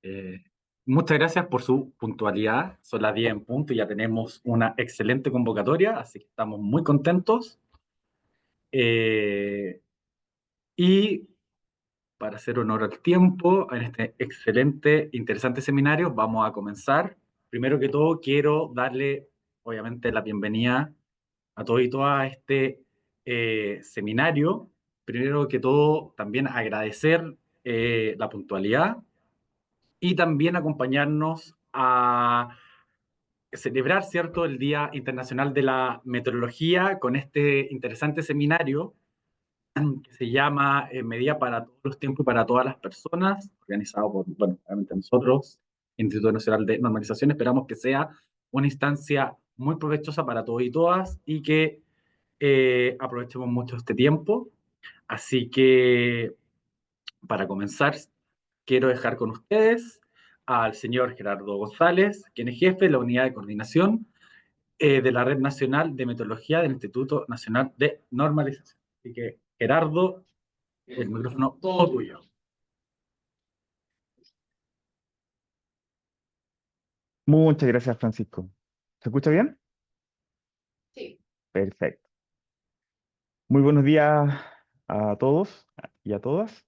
Eh, Muchas gracias por su puntualidad. Son las 10 en punto y ya tenemos una excelente convocatoria, así que estamos muy contentos. Eh, y para hacer honor al tiempo, en este excelente, interesante seminario, vamos a comenzar. Primero que todo, quiero darle, obviamente, la bienvenida a todos y todas a este seminario. Primero que todo, también agradecer la puntualidad y también acompañarnos a celebrar, ¿cierto?, el Día Internacional de la Meteorología con este interesante seminario que se llama Medida para todos los tiempos y para todas las personas, organizado por, bueno, obviamente nosotros, Instituto Nacional de Normalización. Esperamos que sea una instancia muy provechosa para todos y todas y que aprovechemos mucho este tiempo. Así que, para comenzar, quiero dejar con ustedes al señor Gerardo González, quien es jefe de la Unidad de Coordinación de la Red Nacional de Meteorología del Instituto Nacional de Normalización. Así que, Gerardo, el micrófono todo tuyo. Muchas gracias, Francisco. ¿Se escucha bien? Sí. Perfecto. Muy buenos días a todos y a todas.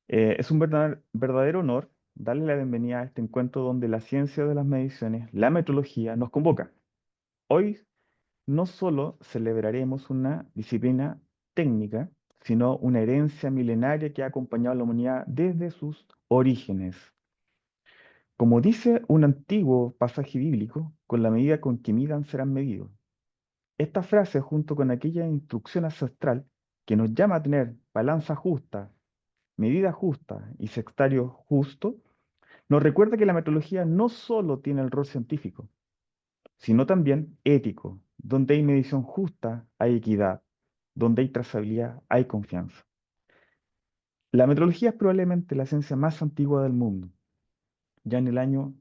Es un verdadero honor darle la bienvenida a este encuentro donde la ciencia de las mediciones, la metrología, nos convoca. Hoy no solo celebraremos una disciplina técnica, sino una herencia milenaria que ha acompañado a la humanidad desde sus orígenes. Como dice un antiguo pasaje bíblico, con la medida con que midan serán medidos. Esta frase, junto con aquella instrucción ancestral que nos llama a tener balanza justa, medida justa y sextario justo, nos recuerda que la metodología no solo tiene el rol científico, sino también ético. Donde hay medición justa, hay equidad. Donde hay trazabilidad, hay confianza. La metrología es probablemente la ciencia más antigua del mundo. Ya en el año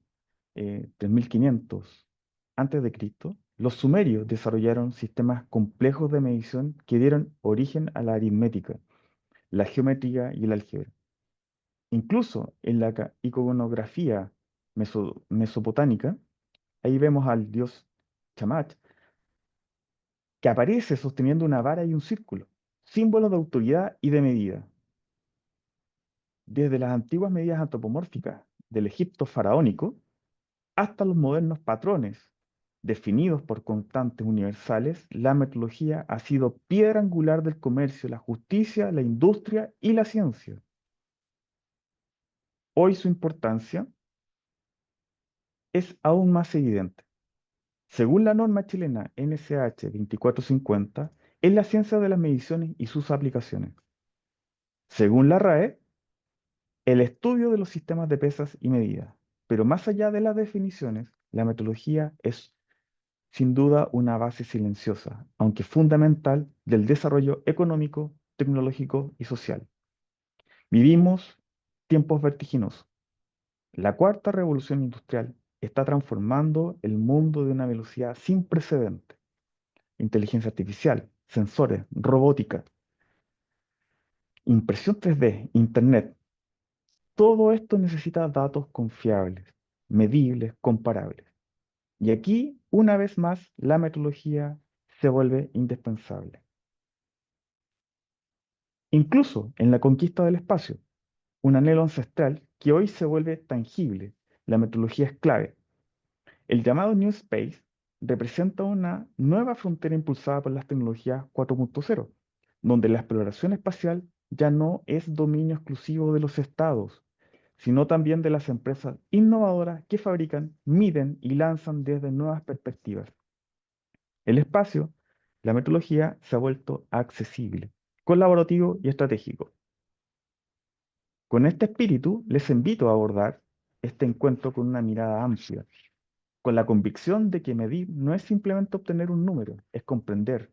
3500 antes de Cristo, los sumerios desarrollaron sistemas complejos de medición que dieron origen a la aritmética, la geometría y el álgebra. Incluso en la iconografía mesopotámica, ahí vemos al dios Tiamat, que aparece sosteniendo una vara y un círculo, símbolo de autoridad y de medida. Desde las antiguas medidas antropomórficas del Egipto faraónico, hasta los modernos patrones definidos por constantes universales, la metodología ha sido piedra angular del comercio, la justicia, la industria y la ciencia. Hoy su importancia es aún más evidente. Según la norma chilena NSH 2450, es la ciencia de las mediciones y sus aplicaciones. Según la RAE, el estudio de los sistemas de pesas y medidas. Pero más allá de las definiciones, la metodología es sin duda una base silenciosa, aunque fundamental, del desarrollo económico, tecnológico y social. Vivimos tiempos vertiginosos. La cuarta revolución industrial está transformando el mundo de una velocidad sin precedente. Inteligencia artificial, sensores, robótica, impresión 3D, Internet. Todo esto necesita datos confiables, medibles, comparables. Y aquí, una vez más, la metodología se vuelve indispensable. Incluso en la conquista del espacio, un anhelo ancestral que hoy se vuelve tangible, la metodología es clave. El llamado New Space representa una nueva frontera impulsada por las tecnologías 4.0, donde la exploración espacial ya no es dominio exclusivo de los estados, sino también de las empresas innovadoras que fabrican, miden y lanzan desde nuevas perspectivas. El espacio, la metodología se ha vuelto accesible, colaborativo y estratégico. Con este espíritu, les invito a abordar este encuentro con una mirada amplia, con la convicción de que medir no es simplemente obtener un número, es comprender,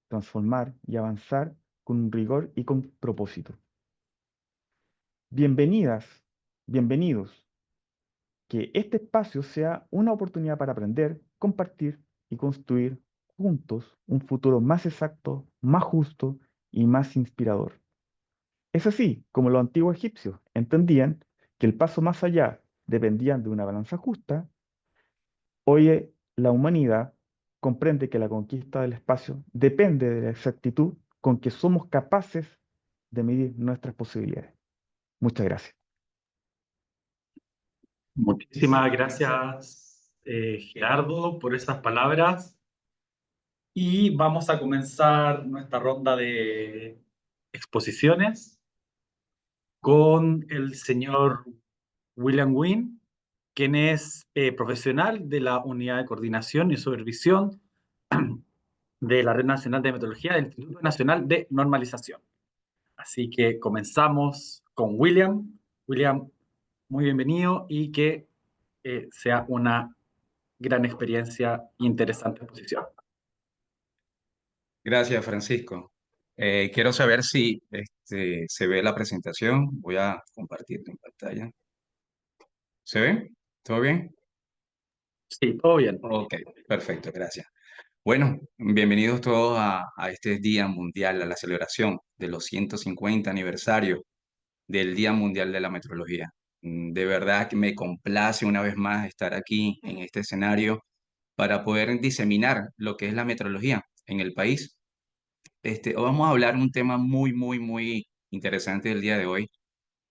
transformar y avanzar con un rigor y con propósito. Bienvenidas, bienvenidos. Que este espacio sea una oportunidad para aprender, compartir y construir juntos un futuro más exacto, más justo y más inspirador. Es así como los antiguos egipcios entendían que el paso más allá dependían de una balanza justa, hoy la humanidad comprende que la conquista del espacio depende de la exactitud con que somos capaces de medir nuestras posibilidades. Muchas gracias. Muchísimas gracias, Gerardo, por esas palabras. Y vamos a comenzar nuestra ronda de exposiciones con el señor William Wynn, quien es profesional de la Unidad de Coordinación y Supervisión de la Red Nacional de Metrología del Instituto Nacional de Normalización. Así que comenzamos con William. William, muy bienvenido y que sea una gran experiencia e interesante exposición. Gracias, Francisco. Quiero saber si se ve la presentación. Voy a compartir en pantalla. ¿Se ve? ¿Todo bien? Sí, todo bien. Ok, perfecto, gracias. Bueno, bienvenidos todos a este Día Mundial, a la celebración de los 150 aniversarios del Día Mundial de la Metrología. De verdad que me complace una vez más estar aquí en este escenario para poder diseminar lo que es la metrología en el país. Hoy vamos a hablar un tema muy interesante del día de hoy,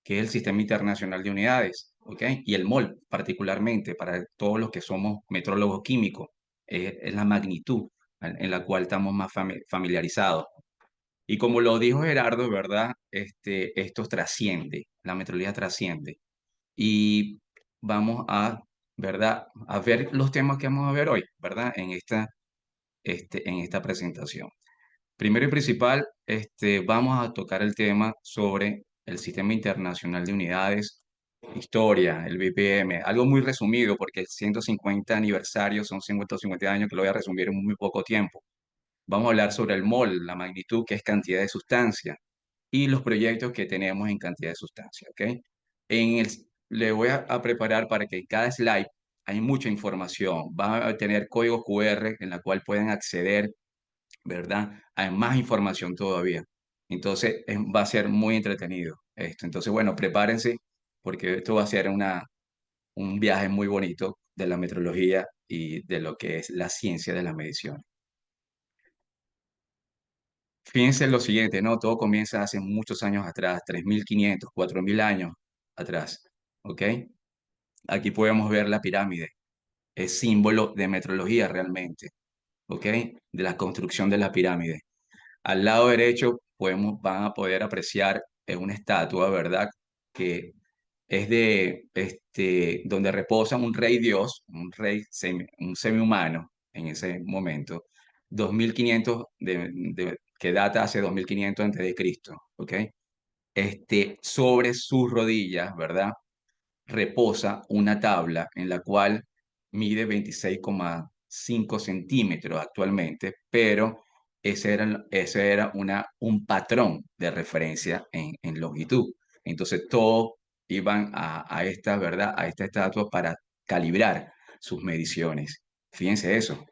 que es el Sistema Internacional de Unidades, ¿ok? Y el MOL, particularmente, para todos los que somos metrólogos químicos, es la magnitud en la cual estamos más familiarizados. Y como lo dijo Gerardo, ¿verdad? Esto trasciende, la metrología trasciende. Y vamos a, ¿verdad? A ver los temas que vamos a ver hoy, ¿verdad? En esta presentación. Primero y principal, vamos a tocar el tema sobre el Sistema Internacional de Unidades, historia, el BPM, algo muy resumido porque el 150 aniversario son 150 años que lo voy a resumir en muy poco tiempo. Vamos a hablar sobre el mol, la magnitud que es cantidad de sustancia y los proyectos que tenemos en cantidad de sustancia, ¿ok? Le voy a preparar para que en cada slide hay mucha información. Van a tener códigos QR en la cual pueden acceder, ¿verdad? Hay más información todavía. Entonces, va a ser muy entretenido esto. Entonces, bueno, prepárense porque esto va a ser un viaje muy bonito de la metrología y de lo que es la ciencia de la medición. Fíjense en lo siguiente, ¿no? Todo comienza hace muchos años atrás, 3.500, 4.000 años atrás, ¿ok? Aquí podemos ver la pirámide. Es símbolo de metrología realmente, ¿ok? De la construcción de la pirámide. Al lado derecho van a poder apreciar una estatua, ¿verdad? Que es donde reposa un rey dios, un semi-humano en ese momento, 2500 que data hace 2500 antes de Cristo, ¿ok? Sobre sus rodillas, ¿verdad? Reposa una tabla en la cual mide 26,5 centímetros actualmente, pero ese era un patrón de referencia en longitud. Entonces todos iban a esta, ¿verdad? A esta estatua para calibrar sus mediciones. Fíjense eso.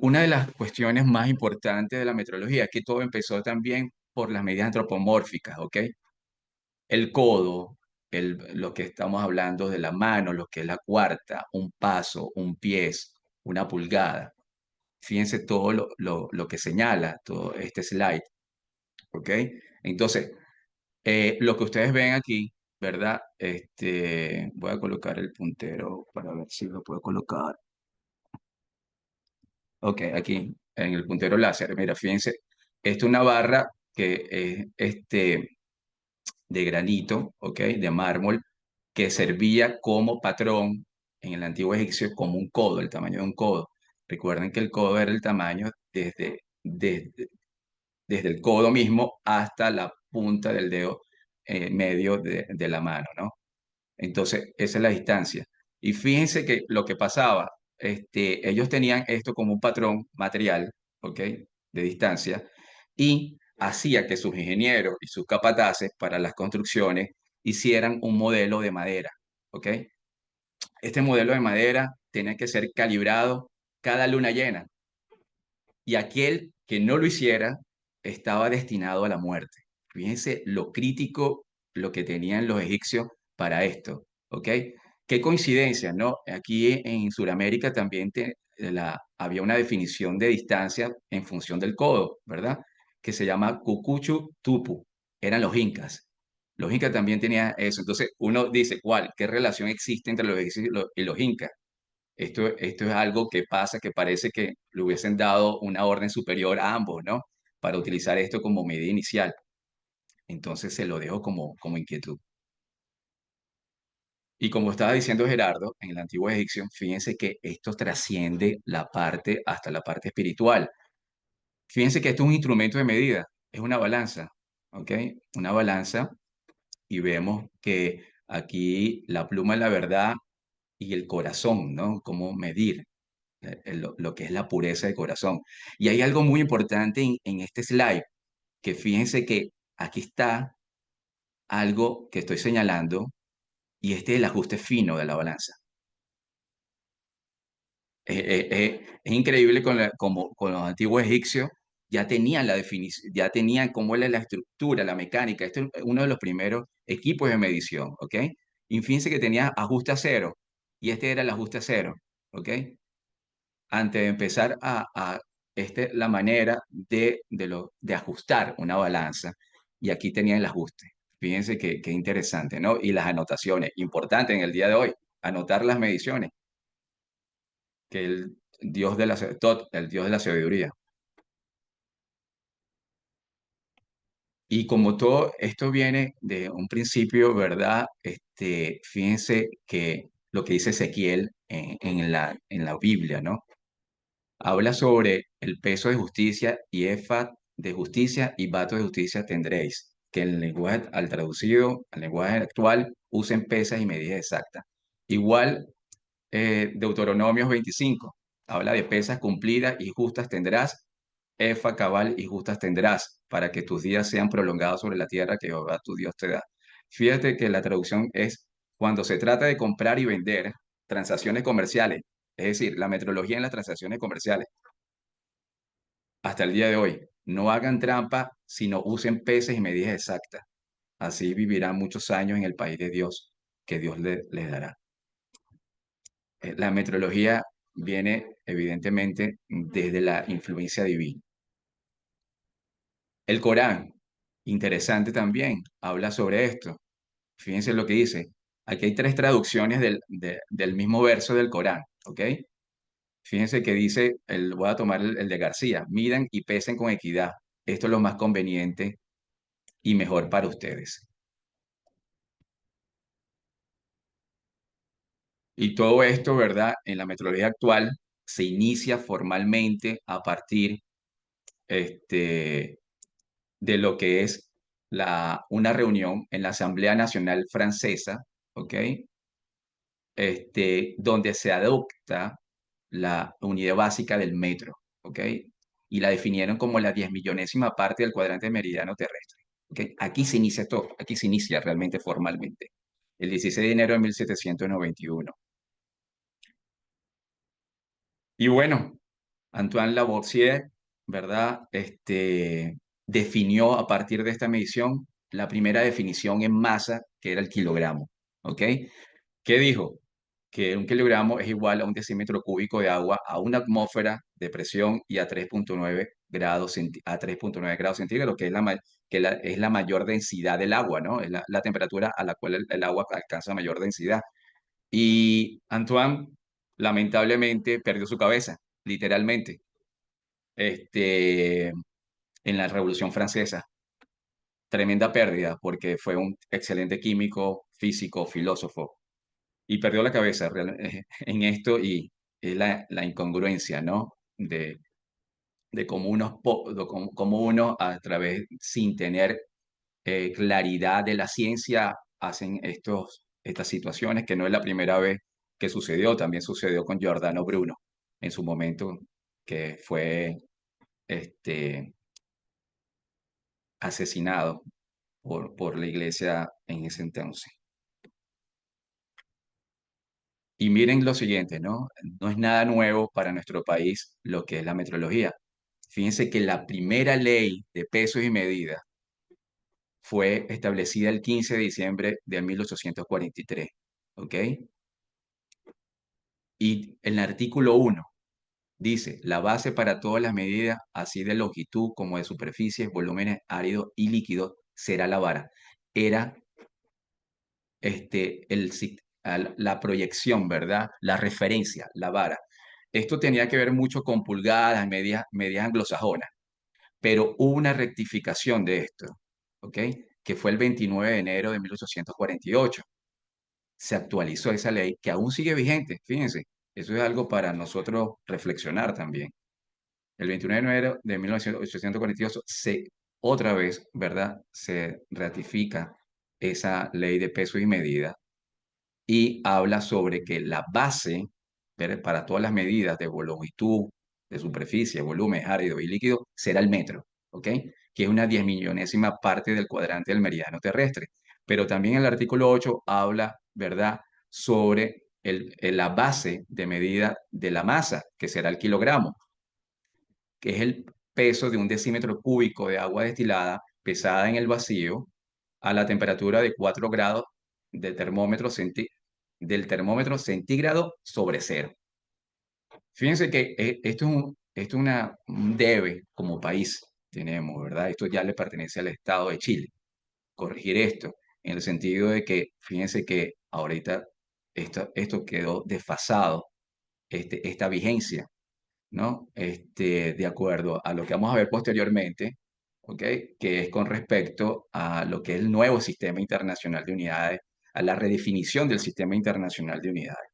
Una de las cuestiones más importantes de la metrología es que todo empezó también por las medidas antropomórficas, ¿ok? El codo, lo que estamos hablando de la mano, lo que es la cuarta, un paso, un pie, una pulgada. Fíjense todo lo que señala todo este slide, ¿ok? Entonces, lo que ustedes ven aquí, ¿verdad? Voy a colocar el puntero para ver si lo puedo colocar. Ok, aquí en el puntero láser, mira, fíjense, esto es una barra que es de granito, ¿ok? De mármol, que servía como patrón en el antiguo egipcio como un codo, el tamaño de un codo. Recuerden que el codo era el tamaño desde el codo mismo hasta la punta del dedo medio de la mano, ¿no? Entonces, esa es la distancia. Y fíjense que lo que pasaba, ellos tenían esto como un patrón material, ¿ok? De distancia, y hacía que sus ingenieros y sus capataces para las construcciones hicieran un modelo de madera, ¿ok? Este modelo de madera tenía que ser calibrado cada luna llena, y aquel que no lo hiciera estaba destinado a la muerte. Fíjense lo crítico lo que tenían los egipcios para esto, ¿ok? Qué coincidencia, ¿no? Aquí en Sudamérica también había una definición de distancia en función del codo, ¿verdad? Que se llama Cucuchu Tupu, eran los incas. Los incas también tenían eso. Entonces uno dice, ¿cuál? ¿Qué relación existe entre los egipcios y los incas? Esto es algo que pasa, que parece que le hubiesen dado una orden superior a ambos, ¿no? Para utilizar esto como medida inicial. Entonces se lo dejo como inquietud. Y como estaba diciendo Gerardo, en el antiguo egipcio, fíjense que esto trasciende hasta la parte espiritual. Fíjense que esto es un instrumento de medida, es una balanza, ¿ok? Una balanza y vemos que aquí la pluma es la verdad y el corazón, ¿no? Cómo medir lo que es la pureza de corazón. Y hay algo muy importante en este slide, que fíjense que aquí está algo que estoy señalando y este es el ajuste fino de la balanza. Es increíble como con los antiguos egipcios ya tenían la definición, ya tenían cómo era la estructura, la mecánica. Este es uno de los primeros equipos de medición, ¿ok? Y fíjense que tenía ajuste a cero y este era el ajuste a cero, ¿ok? Antes de empezar la manera de ajustar una balanza y aquí tenían el ajuste. Fíjense que interesante, ¿no? Y las anotaciones, importante en el día de hoy, anotar las mediciones que el Dios de el Dios de la sabiduría. Y como todo esto viene de un principio, ¿verdad? Fíjense que lo que dice Ezequiel en la Biblia, ¿no? Habla sobre el peso de justicia y efa de justicia y bato de justicia tendréis, que en el lenguaje, al traducido al lenguaje actual, usen pesas y medidas exactas. Igual, Deuteronomios 25, habla de pesas cumplidas y justas tendrás, efa cabal y justas tendrás, para que tus días sean prolongados sobre la tierra que Jehová tu Dios te da. Fíjate que la traducción es cuando se trata de comprar y vender, transacciones comerciales, es decir, la metrología en las transacciones comerciales, hasta el día de hoy, no hagan trampa, sino usen peces y medidas exactas. Así vivirán muchos años en el país de Dios, que Dios les dará. La metrología viene evidentemente desde la influencia divina. El Corán, interesante también, habla sobre esto. Fíjense lo que dice. Aquí hay tres traducciones del mismo verso del Corán, ¿ok? Fíjense que dice, voy a tomar el de García, midan y pesen con equidad. Esto es lo más conveniente y mejor para ustedes. Y todo esto, ¿verdad? En la metodología actual se inicia formalmente a partir de lo que es una reunión en la Asamblea Nacional Francesa, ¿ok? Donde se adopta la unidad básica del metro, ¿ok? Y la definieron como la 10.000.000ª parte del cuadrante meridiano terrestre, ¿ok? Aquí se inicia todo, aquí se inicia realmente formalmente, el 16 de enero de 1791. Y bueno, Antoine Lavoisier, ¿verdad? Definió a partir de esta medición la primera definición en masa, que era el kilogramo, ¿ok? ¿Qué dijo? Que un kilogramo es igual a un decímetro cúbico de agua a una atmósfera de presión y a 3.9 grados, a 3.9 grados centígrados, que es la mayor densidad del agua, ¿no? Es la temperatura a la cual el agua alcanza mayor densidad. Y Antoine, lamentablemente, perdió su cabeza, literalmente, en la Revolución Francesa. Tremenda pérdida, porque fue un excelente químico, físico, filósofo y perdió la cabeza en esto y es la incongruencia, ¿no? De cómo uno a través, sin tener claridad de la ciencia, hacen estas situaciones, que no es la primera vez que sucedió, también sucedió con Giordano Bruno en su momento, que fue asesinado por la iglesia en ese entonces. Y miren lo siguiente, ¿no? No es nada nuevo para nuestro país lo que es la metrología. Fíjense que la primera ley de pesos y medidas fue establecida el 15 de diciembre de 1843, ¿ok? Y en el artículo 1 dice, la base para todas las medidas, así de longitud como de superficie, volúmenes áridos y líquidos, será la vara. Era la proyección, ¿verdad? La referencia, la vara. Esto tenía que ver mucho con pulgadas, medias anglosajonas, pero hubo una rectificación de esto, ¿ok? Que fue el 29 de enero de 1848. Se actualizó esa ley que aún sigue vigente, fíjense. Eso es algo para nosotros reflexionar también. El 29 de enero de 1848 otra vez, ¿verdad? Se ratifica esa ley de peso y medida y habla sobre que la base para todas las medidas de longitud, de superficie, volumen, árido y líquido será el metro, ¿ok? Que es una 10 millonésima parte del cuadrante del meridiano terrestre. Pero también el artículo 8 habla, ¿verdad?, sobre la base de medida de la masa, que será el kilogramo, que es el peso de un decímetro cúbico de agua destilada pesada en el vacío a la temperatura de 4 grados del termómetro centígrado sobre cero. Fíjense que esto es un debe como país tenemos, ¿verdad? Esto ya le pertenece al Estado de Chile. Corregir esto, en el sentido de que, fíjense que ahorita esto quedó desfasado, esta vigencia, ¿no? De acuerdo a lo que vamos a ver posteriormente, ¿ok? Que es con respecto a lo que es el nuevo sistema internacional de unidades, a la redefinición del sistema internacional de unidades.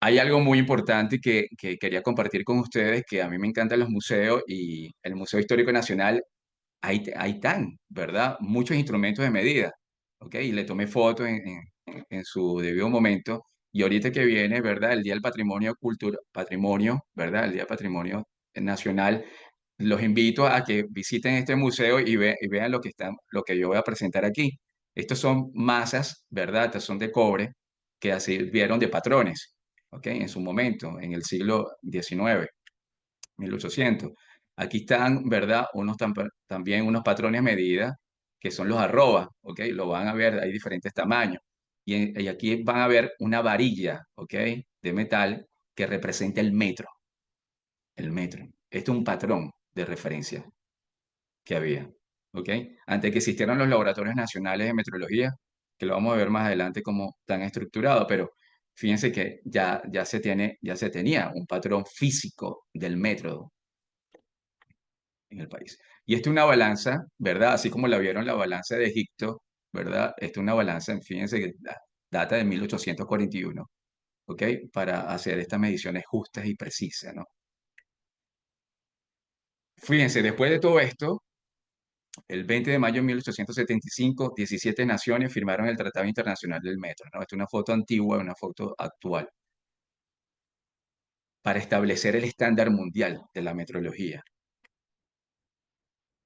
Hay algo muy importante que quería compartir con ustedes, que a mí me encantan los museos y el Museo Histórico Nacional, ahí están, ¿verdad? Muchos instrumentos de medida, ¿ok? Y le tomé fotos en su debido momento. Y ahorita que viene, ¿verdad? El Día del Patrimonio, ¿verdad? El Día del Patrimonio Nacional. Los invito a que visiten este museo y vean lo que yo voy a presentar aquí. Estos son masas, ¿verdad? Estos son de cobre que sirvieron de patrones, ¿ok? En su momento, en el siglo XIX, 1800. Aquí están, ¿verdad? También unos patrones a medida que son los arrobas, ¿ok? Lo van a ver, hay diferentes tamaños. Y aquí van a ver una varilla, ¿ok? De metal que representa el metro. El metro. Esto es un patrón de referencia que había, ¿ok? Antes que existieran los laboratorios nacionales de metrología, que lo vamos a ver más adelante cómo están estructurados, pero fíjense que ya se tenía un patrón físico del metro en el país. Y esto es una balanza, ¿verdad? Así como la vieron la balanza de Egipto, ¿verdad? Esto es una balanza, fíjense que data de 1841, ¿ok? Para hacer estas mediciones justas y precisas, ¿no? Fíjense, después de todo esto, el 20 de mayo de 1875, 17 naciones firmaron el Tratado Internacional del Metro, ¿no? Esta es una foto antigua, una foto actual, para establecer el estándar mundial de la metrología.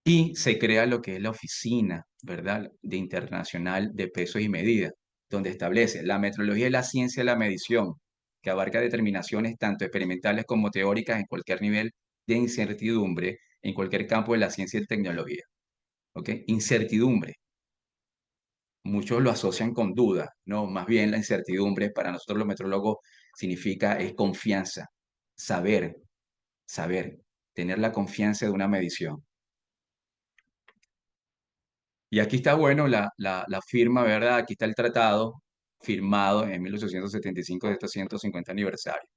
Y se crea lo que es la Oficina, ¿verdad?, de Internacional de Pesos y Medidas, donde establece la metrología y la ciencia de la medición, que abarca determinaciones tanto experimentales como teóricas en cualquier nivel de incertidumbre, en cualquier campo de la ciencia y tecnología. ¿Ok? Incertidumbre. Muchos lo asocian con duda, ¿no? Más bien la incertidumbre para nosotros los metrólogos significa es confianza, saber, tener la confianza de una medición. Y aquí está, bueno, la firma, ¿verdad? Aquí está el tratado firmado en 1875 de este 150 aniversario.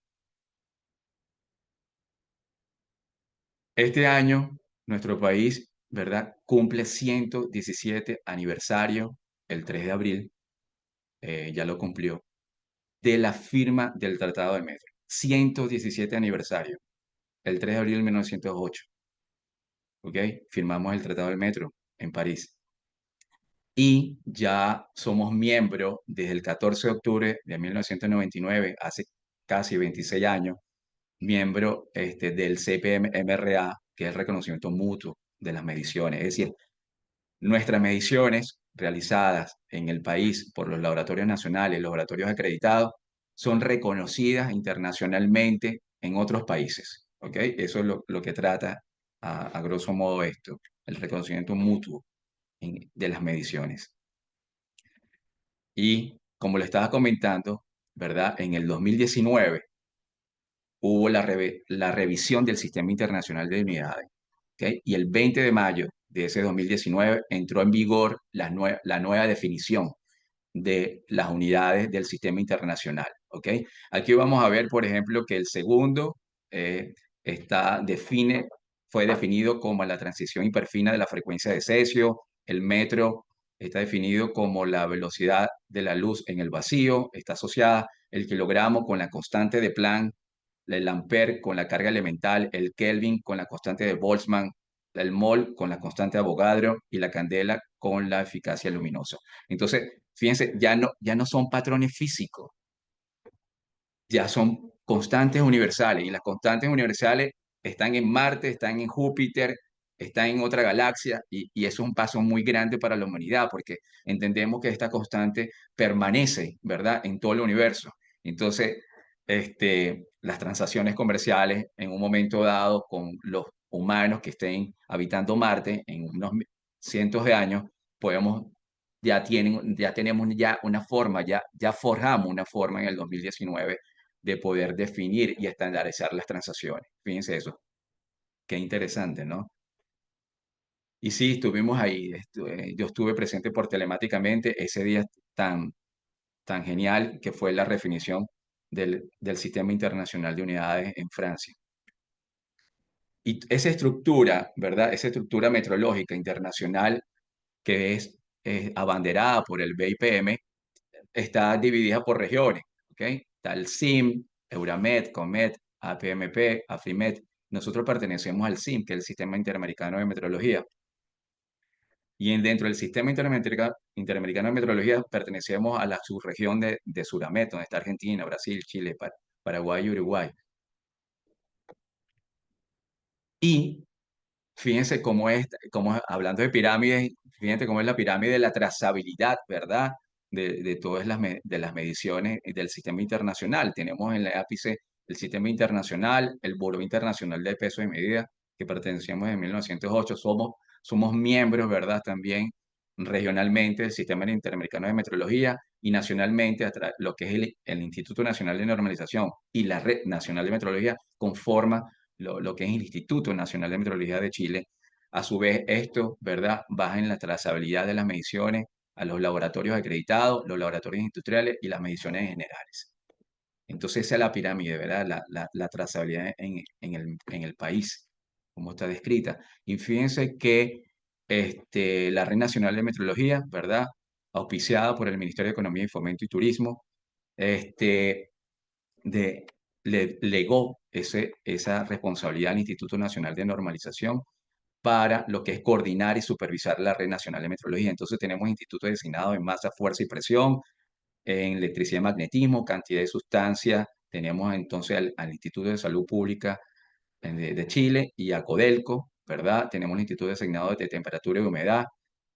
Este año, nuestro país, ¿verdad?, cumple 117 aniversario, el 3 de abril, ya lo cumplió, de la firma del Tratado de Metro. 117 aniversario, el 3 de abril de 1908. ¿Ok? Firmamos el Tratado del Metro en París. Y ya somos miembros desde el 14 de octubre de 1999, hace casi 26 años, miembro del CPMRA, que es el reconocimiento mutuo de las mediciones. Es decir, nuestras mediciones realizadas en el país por los laboratorios nacionales, los laboratorios acreditados, son reconocidas internacionalmente en otros países. ¿Ok? Eso es lo que trata a grosso modo esto. el reconocimiento mutuo de las mediciones. Y como le estaba comentando, ¿verdad? En el 2019 hubo la revisión del Sistema Internacional de Unidades, ¿ok? Y el 20 de mayo de ese 2019 entró en vigor la nueva definición de las unidades del sistema internacional, ¿ok? Aquí vamos a ver, por ejemplo, que el segundo eh, fue definido como la transición hiperfina de la frecuencia de Cesio. El metro está definido como la velocidad de la luz en el vacío. Está asociada el kilogramo con la constante de Planck, el ampere con la carga elemental, el Kelvin con la constante de Boltzmann, el mol con la constante de Avogadro y la candela con la eficacia luminosa. Entonces, fíjense, ya no son patrones físicos, ya son constantes universales. Y las constantes universales están en Marte, están en Júpiter, están en otra galaxia. Y eso es un paso muy grande para la humanidad, porque entendemos que esta constante permanece, ¿verdad?, en todo el universo. Entonces, las transacciones comerciales en un momento dado con los humanos que estén habitando Marte en unos cientos de años, podemos ya tenemos ya una forma, ya forjamos una forma en el 2019 de poder definir y estandarizar las transacciones. Fíjense eso. Qué interesante, ¿no? Y sí, estuvimos ahí. Yo estuve presente por telemáticamente ese día tan genial que fue la definición del Sistema Internacional de Unidades en Francia. Y esa estructura, ¿verdad? Esa estructura metrológica internacional que es abanderada por el BIPM, está dividida por regiones, ¿ok? Está el CIM, Euramet, COMET, APMP, AFIMET. Nosotros pertenecemos al CIM, que es el Sistema Interamericano de Metrología. Y dentro del Sistema Interamericano de Metrología pertenecemos a la subregión de Suramet, donde está Argentina, Brasil, Chile, Paraguay y Uruguay. Y fíjense hablando de pirámides, fíjense cómo es la pirámide de la trazabilidad, ¿verdad? De todas de las mediciones del sistema internacional. Tenemos en el ápice el sistema internacional, el Buró Internacional de Peso y Medida, que pertenecemos en 1908. Somos miembros, ¿verdad? También regionalmente del Sistema Interamericano de Metrología y nacionalmente lo que es el Instituto Nacional de Normalización y la Red Nacional de Metrología conforma lo que es el Instituto Nacional de Metrología de Chile. A su vez, esto, ¿verdad?, baja en la trazabilidad de las mediciones a los laboratorios acreditados, los laboratorios industriales y las mediciones generales. Entonces, esa es la pirámide, ¿verdad? La trazabilidad en el país, como está descrita. Y fíjense que la Red Nacional de Metrología, ¿verdad?, auspiciada por el Ministerio de Economía y Fomento y Turismo, le legó esa responsabilidad al Instituto Nacional de Normalización para lo que es coordinar y supervisar la Red Nacional de Metrología. Entonces tenemos institutos designados en masa, fuerza y presión, en electricidad y magnetismo, cantidad de sustancias. Tenemos entonces al Instituto de Salud Pública de Chile y a Codelco, ¿verdad? Tenemos un instituto designado de temperatura y humedad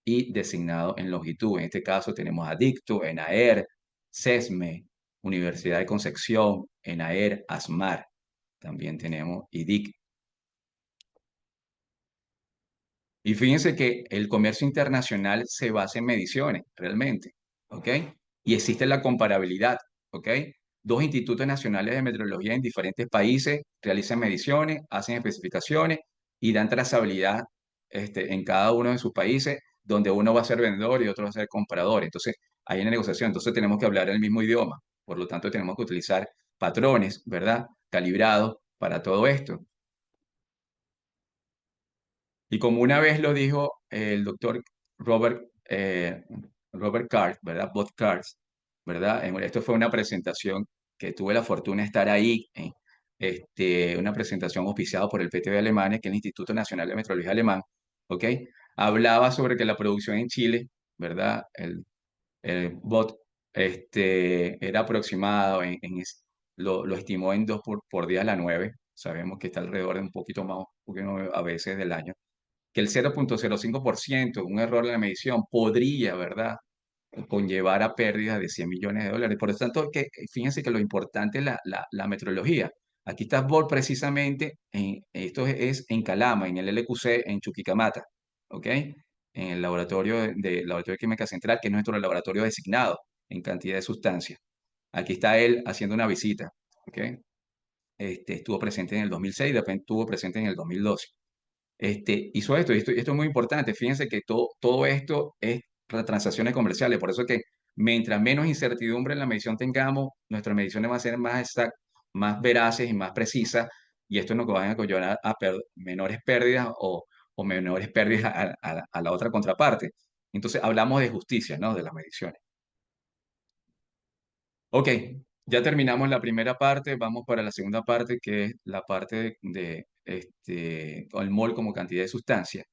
y designado en longitud. En este caso tenemos a DICTO, ENAER, CESME, Universidad de Concepción, ENAER, ASMAR. También tenemos IDIC. Y fíjense que el comercio internacional se basa en mediciones, realmente, ¿ok? Y existe la comparabilidad, ¿ok? Dos institutos nacionales de metrología en diferentes países realizan mediciones, hacen especificaciones y dan trazabilidad en cada uno de sus países, donde uno va a ser vendedor y otro va a ser comprador. Entonces, hay una negociación. Entonces, tenemos que hablar el mismo idioma. Por lo tanto, tenemos que utilizar patrones, ¿verdad?, calibrados para todo esto. Y como una vez lo dijo el doctor Robert Card, ¿verdad? Bob Card, ¿verdad? Esto fue una presentación que tuve la fortuna de estar ahí, una presentación auspiciada por el PTB Alemania, que es el Instituto Nacional de Metrología Alemán, ¿ok? Hablaba sobre que la producción en Chile, ¿verdad? El bot era aproximado, lo estimó en 2 por día a la 9. Sabemos que está alrededor de un poquito más, un poquito a veces del año, que el 0,05%, un error en la medición, podría, ¿verdad?, conllevar a pérdidas de 100 millones de dólares. Por lo tanto, fíjense que lo importante es la metrología. Aquí está Bol precisamente, esto es en Calama, en el LQC, en Chuquicamata, ¿ok? En el laboratorio de química central, que es nuestro laboratorio designado en cantidad de sustancias. Aquí está él haciendo una visita, ¿ok? Estuvo presente en el 2006, después estuvo presente en el 2012. Hizo esto es muy importante. Fíjense que todo esto es para transacciones comerciales, por eso que mientras menos incertidumbre en la medición tengamos, nuestras mediciones van a ser más exactas, más veraces y más precisas, y esto nos va a conllevar a menores pérdidas o menores pérdidas a la otra contraparte. Entonces, hablamos de justicia, ¿no? De las mediciones. Ok, ya terminamos la primera parte, vamos para la segunda parte, que es la parte el mol como cantidad de sustancia.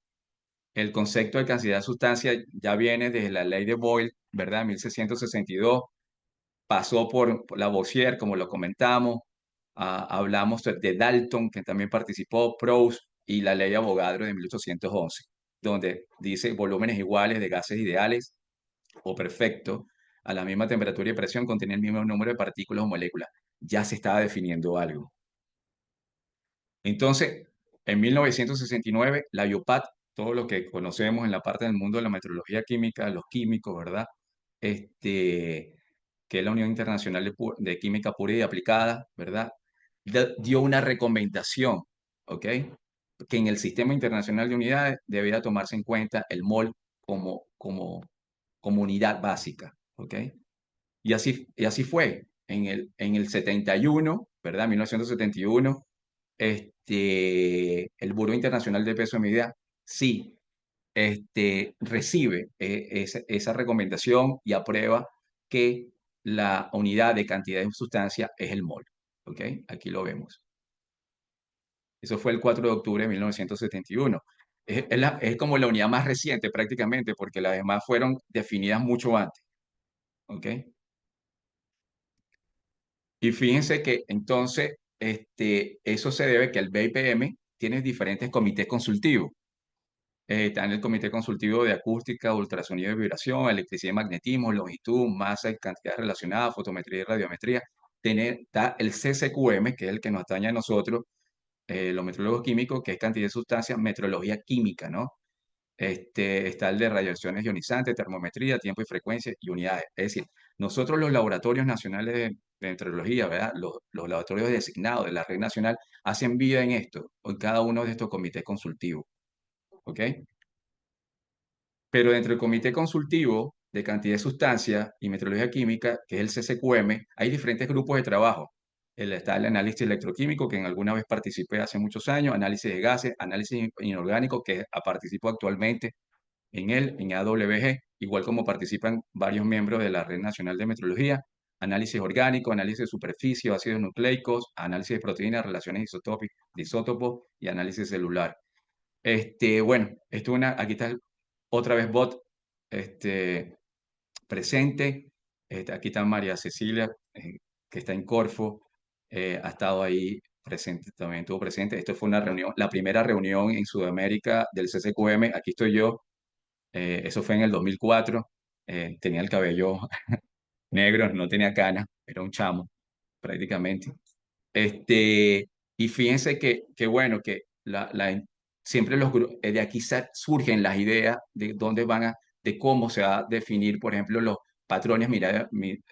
El concepto de cantidad de sustancia ya viene desde la ley de Boyle, ¿verdad? 1662, pasó por Lavoisier, como lo comentamos, hablamos de Dalton, que también participó, Proust, y la ley de Avogadro de 1811, donde dice volúmenes iguales de gases ideales o perfectos a la misma temperatura y presión contienen el mismo número de partículas o moléculas. Ya se estaba definiendo algo. Entonces, en 1969, la IUPAC, todo lo que conocemos en la parte del mundo de la metrología química, los químicos, ¿verdad? Que es la Unión Internacional de Química Pura y Aplicada, ¿verdad? Dio una recomendación, ¿ok? Que en el Sistema Internacional de Unidades debería tomarse en cuenta el mol como unidad básica, ¿ok? Y así fue. En el 71, ¿verdad? 1971, el Buró Internacional de Peso y Medida sí recibe esa recomendación y aprueba que la unidad de cantidad de sustancia es el mol. ¿Ok? Aquí lo vemos. Eso fue el 4 de octubre de 1971. Es como la unidad más reciente prácticamente, porque las demás fueron definidas mucho antes. ¿Ok? Y fíjense que entonces eso se debe que el BIPM tiene diferentes comités consultivos. Está en el Comité Consultivo de Acústica, Ultrasonido y Vibración, Electricidad y Magnetismo, Longitud, Masa y Cantidades Relacionadas, Fotometría y Radiometría. Está el CCQM, que es el que nos atañe a nosotros, los metrólogos químicos, que es Cantidad de Sustancias, Metrología Química, ¿no? Está el de radiaciones ionizantes, termometría, tiempo y frecuencia y unidades. Es decir, nosotros los laboratorios nacionales de metrología, ¿verdad? Los laboratorios designados de la red nacional hacen vida en esto, en cada uno de estos comités consultivos. ¿Ok? Pero dentro del Comité Consultivo de Cantidad de Sustancias y Metrología Química, que es el CCQM, hay diferentes grupos de trabajo. Está el análisis electroquímico, que en alguna vez participé hace muchos años, análisis de gases, análisis inorgánico, que participo actualmente en AWG, igual como participan varios miembros de la Red Nacional de Metrología, análisis orgánico, análisis de superficie, ácidos nucleicos, análisis de proteínas, relaciones de isótopos y análisis celular. Bueno, aquí está otra vez bot presente. Aquí está María Cecilia, que está en Corfo, ha estado ahí presente, también estuvo presente. Esto fue una reunión, la primera reunión en Sudamérica del CCQM. Aquí estoy yo, eso fue en el 2004. Tenía el cabello negro, no tenía canas, era un chamo prácticamente. Y fíjense que bueno, que siempre de aquí surgen las ideas de dónde de cómo se va a definir, por ejemplo, los patrones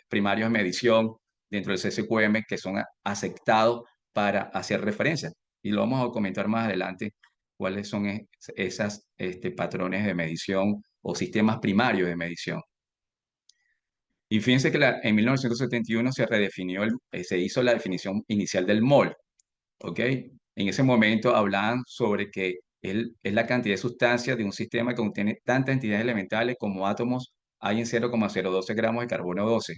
primarios de medición dentro del CSQM que son aceptados para hacer referencia. Y lo vamos a comentar más adelante, cuáles son esas patrones de medición o sistemas primarios de medición. Y fíjense que en 1971 se hizo la definición inicial del mol, ¿ok? En ese momento hablaban sobre que es la cantidad de sustancias de un sistema que contiene tantas entidades elementales como átomos hay en 0,012 gramos de carbono 12.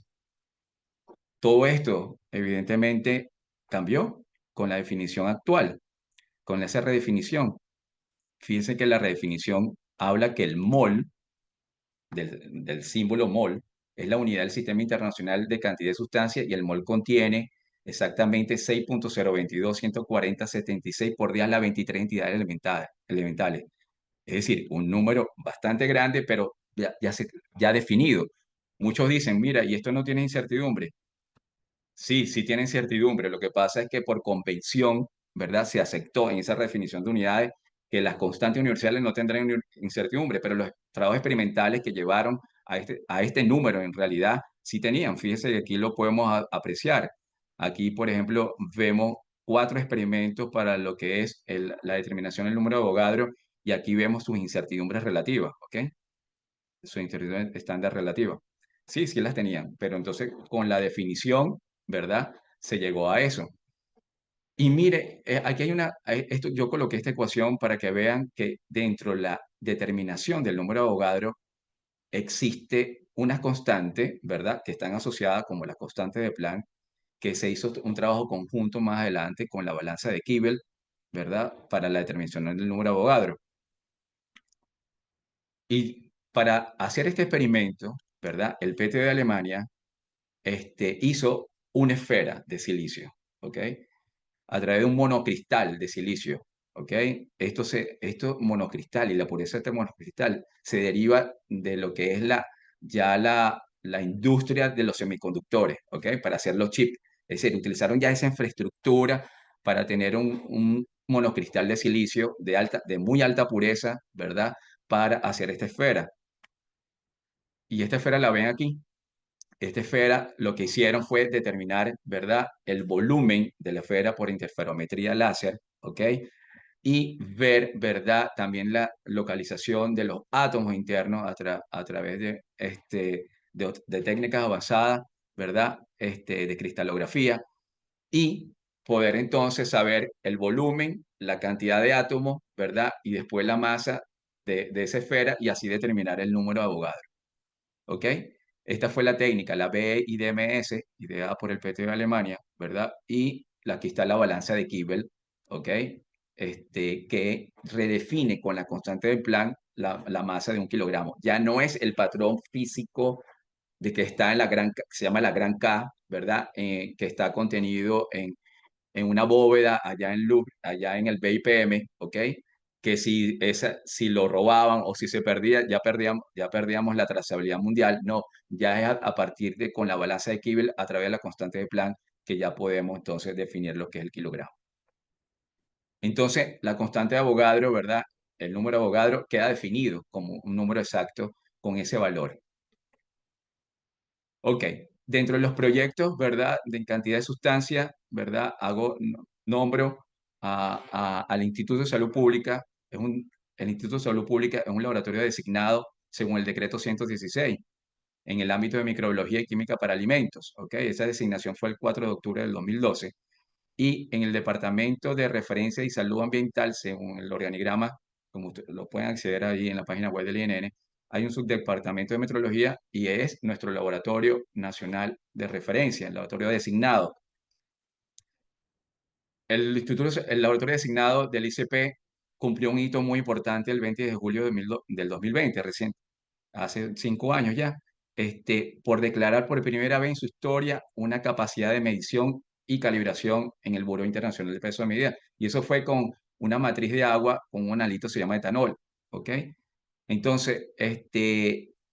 Todo esto, evidentemente, cambió con la definición actual, con esa redefinición. Fíjense que la redefinición habla que el mol, del símbolo mol, es la unidad del Sistema Internacional de Cantidad de Sustancias y el mol contiene exactamente 6.022.140.76 por día las 23 entidades elementales. Es decir, un número bastante grande, pero ya definido. Muchos dicen, mira, ¿y esto no tiene incertidumbre? Sí, sí tiene incertidumbre. Lo que pasa es que por convención, ¿verdad? Se aceptó en esa redefinición de unidades que las constantes universales no tendrán incertidumbre, pero los trabajos experimentales que llevaron a este número en realidad sí tenían. Fíjese que aquí lo podemos apreciar. Aquí, por ejemplo, vemos 4 experimentos para lo que es la determinación del número de Avogadro y aquí vemos sus incertidumbres relativas, ¿ok? Su incertidumbre estándar relativa. Sí, sí las tenían, pero entonces con la definición, ¿verdad? Se llegó a eso. Y mire, aquí hay esto, yo coloqué esta ecuación para que vean que dentro de la determinación del número de Avogadro existe una constante, ¿verdad? Que están asociadas como la constante de Planck, que se hizo un trabajo conjunto más adelante con la balanza de Kibble, ¿verdad? Para la determinación del número de Avogadro. Y para hacer este experimento, ¿verdad? El PT de Alemania hizo una esfera de silicio, ¿ok? A través de un monocristal de silicio, ¿ok? Esto monocristal y la pureza de este monocristal se deriva de lo que es la industria de los semiconductores, ¿ok? Para hacer los chips. Es decir, utilizaron ya esa infraestructura para tener un monocristal de silicio de muy alta pureza, ¿verdad? Para hacer esta esfera. Y esta esfera la ven aquí. Esta esfera lo que hicieron fue determinar, ¿verdad?, el volumen de la esfera por interferometría láser, ¿ok? Y ver, ¿verdad?, también la localización de los átomos internos a través de técnicas avanzadas, ¿verdad?, de cristalografía y poder entonces saber el volumen, la cantidad de átomos, ¿verdad?, y después la masa de esa esfera y así determinar el número de Avogadro. ¿Ok? Esta fue la técnica, la BIDMS, ideada por el PT de Alemania, ¿verdad? Y aquí está la balanza de Kibble, ¿ok? Que redefine con la constante de Planck la masa de 1 kilogramo. Ya no es el patrón físico de que está en se llama la gran K, ¿verdad? Que está contenido en una bóveda allá en Louvre, allá en el BIPM, ¿ok? Que si lo robaban o si se perdía, ya perdíamos la trazabilidad mundial. No, ya es a partir de con la balanza de Kibble a través de la constante de Planck que ya podemos entonces definir lo que es el kilogramo. Entonces, la constante de Avogadro, ¿verdad? El número de Avogadro queda definido como un número exacto con ese valor. Ok, dentro de los proyectos, ¿verdad? De cantidad de sustancia, ¿verdad? Nombro al Instituto de Salud Pública. El Instituto de Salud Pública es un laboratorio designado según el decreto 116 en el ámbito de microbiología y química para alimentos. ¿Ok? Esa designación fue el 4 de octubre del 2012. Y en el Departamento de Referencia y Salud Ambiental, según el organigrama, como ustedes lo pueden acceder ahí en la página web del INN, hay un subdepartamento de metrología y es nuestro laboratorio nacional de referencia, el laboratorio designado. El laboratorio designado del ICP cumplió un hito muy importante el 20 de julio del 2020, recién, hace 5 años ya, por declarar por primera vez en su historia una capacidad de medición y calibración en el Buró Internacional de Peso de Medida. Y eso fue con una matriz de agua con un analito que se llama etanol, ¿ok? Entonces,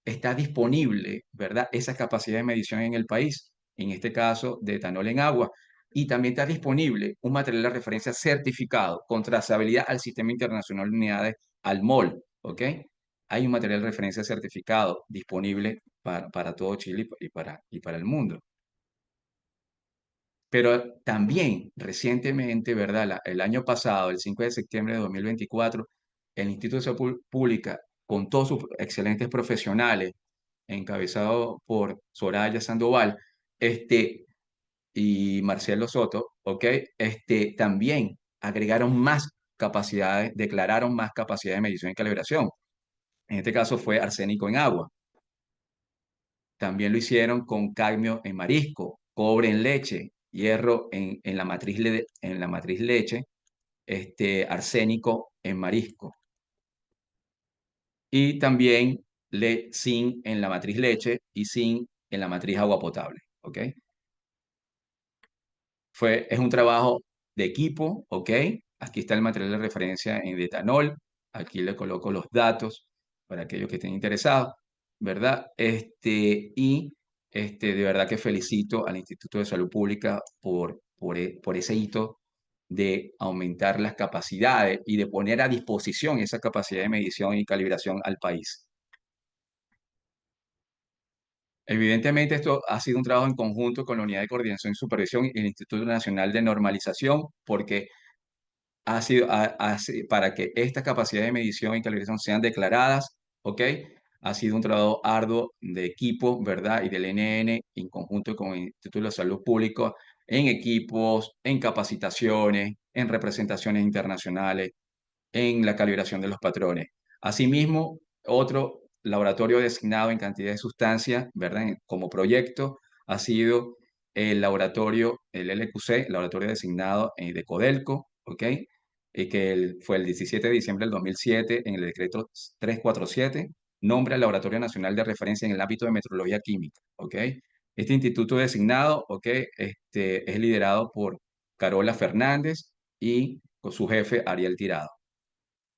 está disponible, ¿verdad? Esa capacidad de medición en el país, en este caso de etanol en agua. Y también está disponible un material de referencia certificado con trazabilidad al Sistema Internacional de Unidades, al MOL, ¿ok? Hay un material de referencia certificado disponible para todo Chile y para el mundo. Pero también recientemente, ¿verdad? El año pasado, el 5 de septiembre de 2024, el Instituto de Salud Pública, con todos sus excelentes profesionales, encabezado por Soraya Sandoval, y Marcelo Soto, ¿ok? También agregaron más capacidades, declararon más capacidad de medición y calibración. En este caso fue arsénico en agua. También lo hicieron con cadmio en marisco, cobre en leche, hierro en la matriz leche, arsénico en marisco. Y también zinc en la matriz leche y zinc en la matriz agua potable. ¿Ok? Es un trabajo de equipo, ¿ok? Aquí está el material de referencia en etanol. Aquí le coloco los datos para aquellos que estén interesados, ¿verdad? De verdad que felicito al Instituto de Salud Pública por ese hito de aumentar las capacidades y de poner a disposición esa capacidad de medición y calibración al país. Evidentemente, esto ha sido un trabajo en conjunto con la Unidad de Coordinación y Supervisión y el Instituto Nacional de Normalización, porque para que estas capacidades de medición y calibración sean declaradas, ¿ok? Ha sido un trabajo arduo de equipo, ¿verdad? Y del NN en conjunto con el Instituto de Salud Pública, en equipos, en capacitaciones, en representaciones internacionales, en la calibración de los patrones. Asimismo, otro laboratorio designado en cantidad de sustancias, ¿verdad? Como proyecto, ha sido el laboratorio, el LQC, laboratorio designado de Codelco, ¿ok? Y que fue el 17 de diciembre del 2007 en el decreto 347, nombra el Laboratorio Nacional de Referencia en el ámbito de metrología química, ¿ok? Este instituto designado, ¿ok? Es liderado por Carola Fernández y con su jefe Ariel Tirado.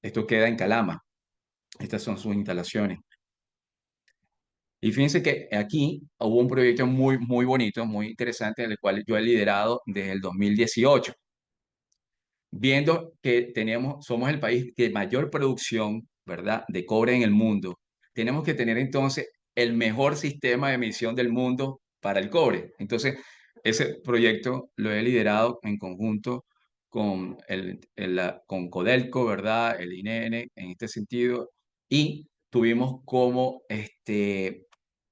Esto queda en Calama. Estas son sus instalaciones. Y fíjense que aquí hubo un proyecto muy bonito, muy interesante, el cual yo he liderado desde el 2018. Viendo que somos el país de mayor producción, ¿verdad?, de cobre en el mundo, tenemos que tener entonces el mejor sistema de medición del mundo para el cobre. Entonces, ese proyecto lo he liderado en conjunto con, con Codelco, ¿verdad?, el INN en este sentido, y tuvimos como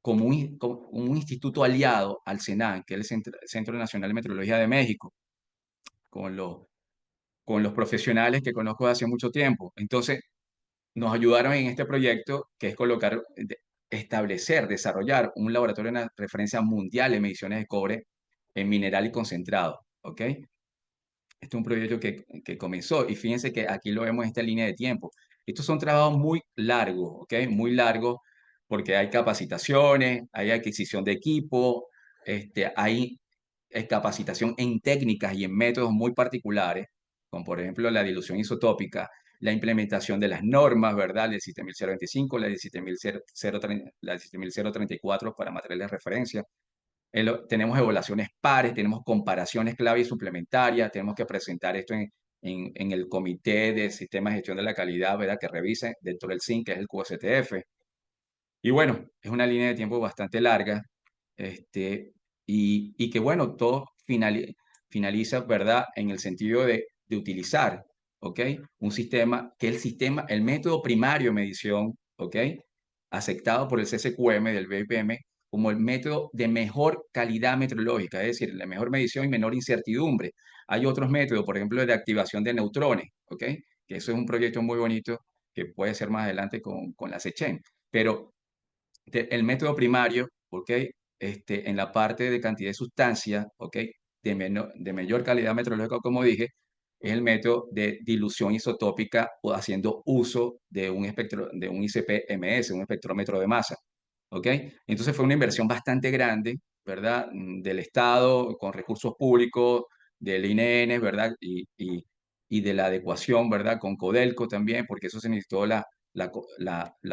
un instituto aliado al CENAN, que es el Centro Nacional de Metrología de México, con los profesionales que conozco de hace mucho tiempo. Entonces, nos ayudaron en este proyecto, que es establecer, desarrollar un laboratorio de referencia mundial en mediciones de cobre en mineral y concentrado, ¿ok? Este es un proyecto que comenzó y fíjense que aquí lo vemos en esta línea de tiempo. Estos son trabajos muy largos, ¿ok? Muy largos porque hay capacitaciones, hay adquisición de equipo, hay capacitación en técnicas y en métodos muy particulares, como por ejemplo la dilución isotópica, la implementación de las normas, ¿verdad? La 17025, la 17034 para materiales de referencia, tenemos evaluaciones pares, tenemos comparaciones clave y suplementarias, tenemos que presentar esto en el Comité de Sistemas de Gestión de la Calidad, ¿verdad? Que revise dentro del SIN, que es el QSTF. Y bueno, es una línea de tiempo bastante larga, y que bueno, todo finaliza, ¿verdad? En el sentido de utilizar, ¿ok? Un sistema, el método primario de medición, ¿ok? Aceptado por el CSQM del BIPM como el método de mejor calidad meteorológica, es decir, la mejor medición y menor incertidumbre. Hay otros métodos, por ejemplo, de activación de neutrones, ¿ok? Que eso es un proyecto muy bonito que puede ser más adelante con la SECHEN. Pero el método primario, ¿ok? En la parte de cantidad de sustancia, ¿ok? De mayor calidad meteorológica, como dije, es el método de dilución isotópica o haciendo uso de un ICP-MS, un espectrómetro de masa, ¿ok? Entonces fue una inversión bastante grande, ¿verdad? Del Estado, con recursos públicos, del INN, ¿verdad? Y de la adecuación, ¿verdad? Con Codelco también, porque eso se necesitó la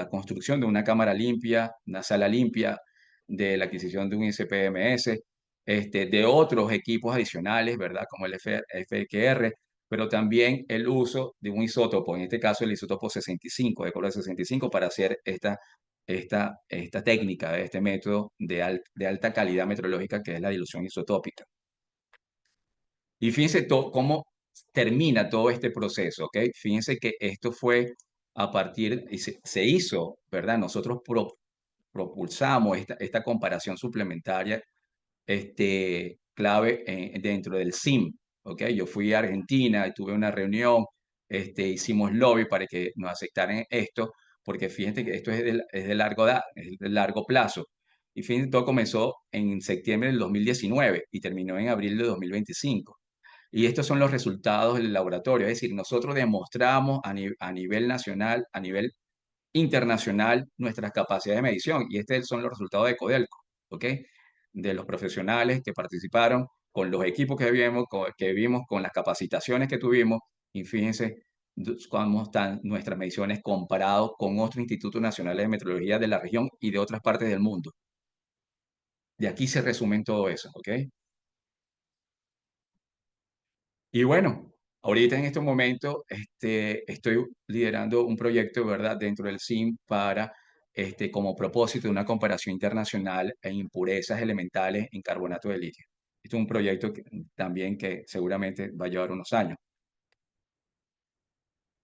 construcción de una cámara limpia, una sala limpia, de la adquisición de un ICP-MS, de otros equipos adicionales, ¿verdad? Como el FXR, pero también el uso de un isótopo, en este caso el isótopo 65, de color 65, para hacer esta técnica, este método de alta calidad meteorológica que es la dilución isotópica. Y fíjense cómo termina todo este proceso, ¿ok? Fíjense que esto fue y se hizo, ¿verdad? Nosotros propulsamos esta comparación suplementaria, clave dentro del SIM, ¿ok? Yo fui a Argentina y tuve una reunión, hicimos lobby para que nos aceptaran esto, porque fíjense que esto es de largo plazo. Y fíjense, todo comenzó en septiembre del 2019 y terminó en abril de 2025. Y estos son los resultados del laboratorio, es decir, nosotros demostramos a nivel nacional, a nivel internacional, nuestras capacidades de medición, y estos son los resultados de Codelco, ¿ok? De los profesionales que participaron, con los equipos que vimos, con las capacitaciones que tuvimos, y fíjense cómo están nuestras mediciones comparados con otros institutos nacionales de meteorología de la región y de otras partes del mundo. De aquí se resumen todo eso, ¿ok? Y bueno, Ahorita en estos momentos estoy liderando un proyecto, ¿verdad?, dentro del SIM para, como propósito de una comparación internacional en impurezas elementales en carbonato de litio. Este es un proyecto también que seguramente va a llevar unos años.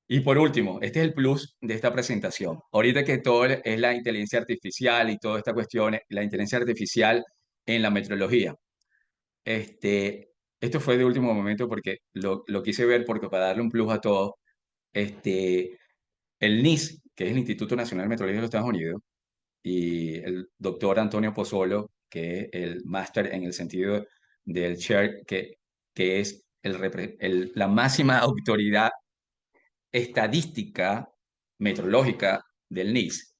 Y por último, este es el plus de esta presentación. Ahorita que todo es la inteligencia artificial y toda esta cuestión, la inteligencia artificial en la metrología. Esto fue de último momento porque lo quise ver porque para darle un plus a todo, el NIS, que es el Instituto Nacional de Metrología de los Estados Unidos, y el doctor Antonio Pozzolo, que es el máster en el sentido del chair, que es la máxima autoridad estadística metrológica del NIS.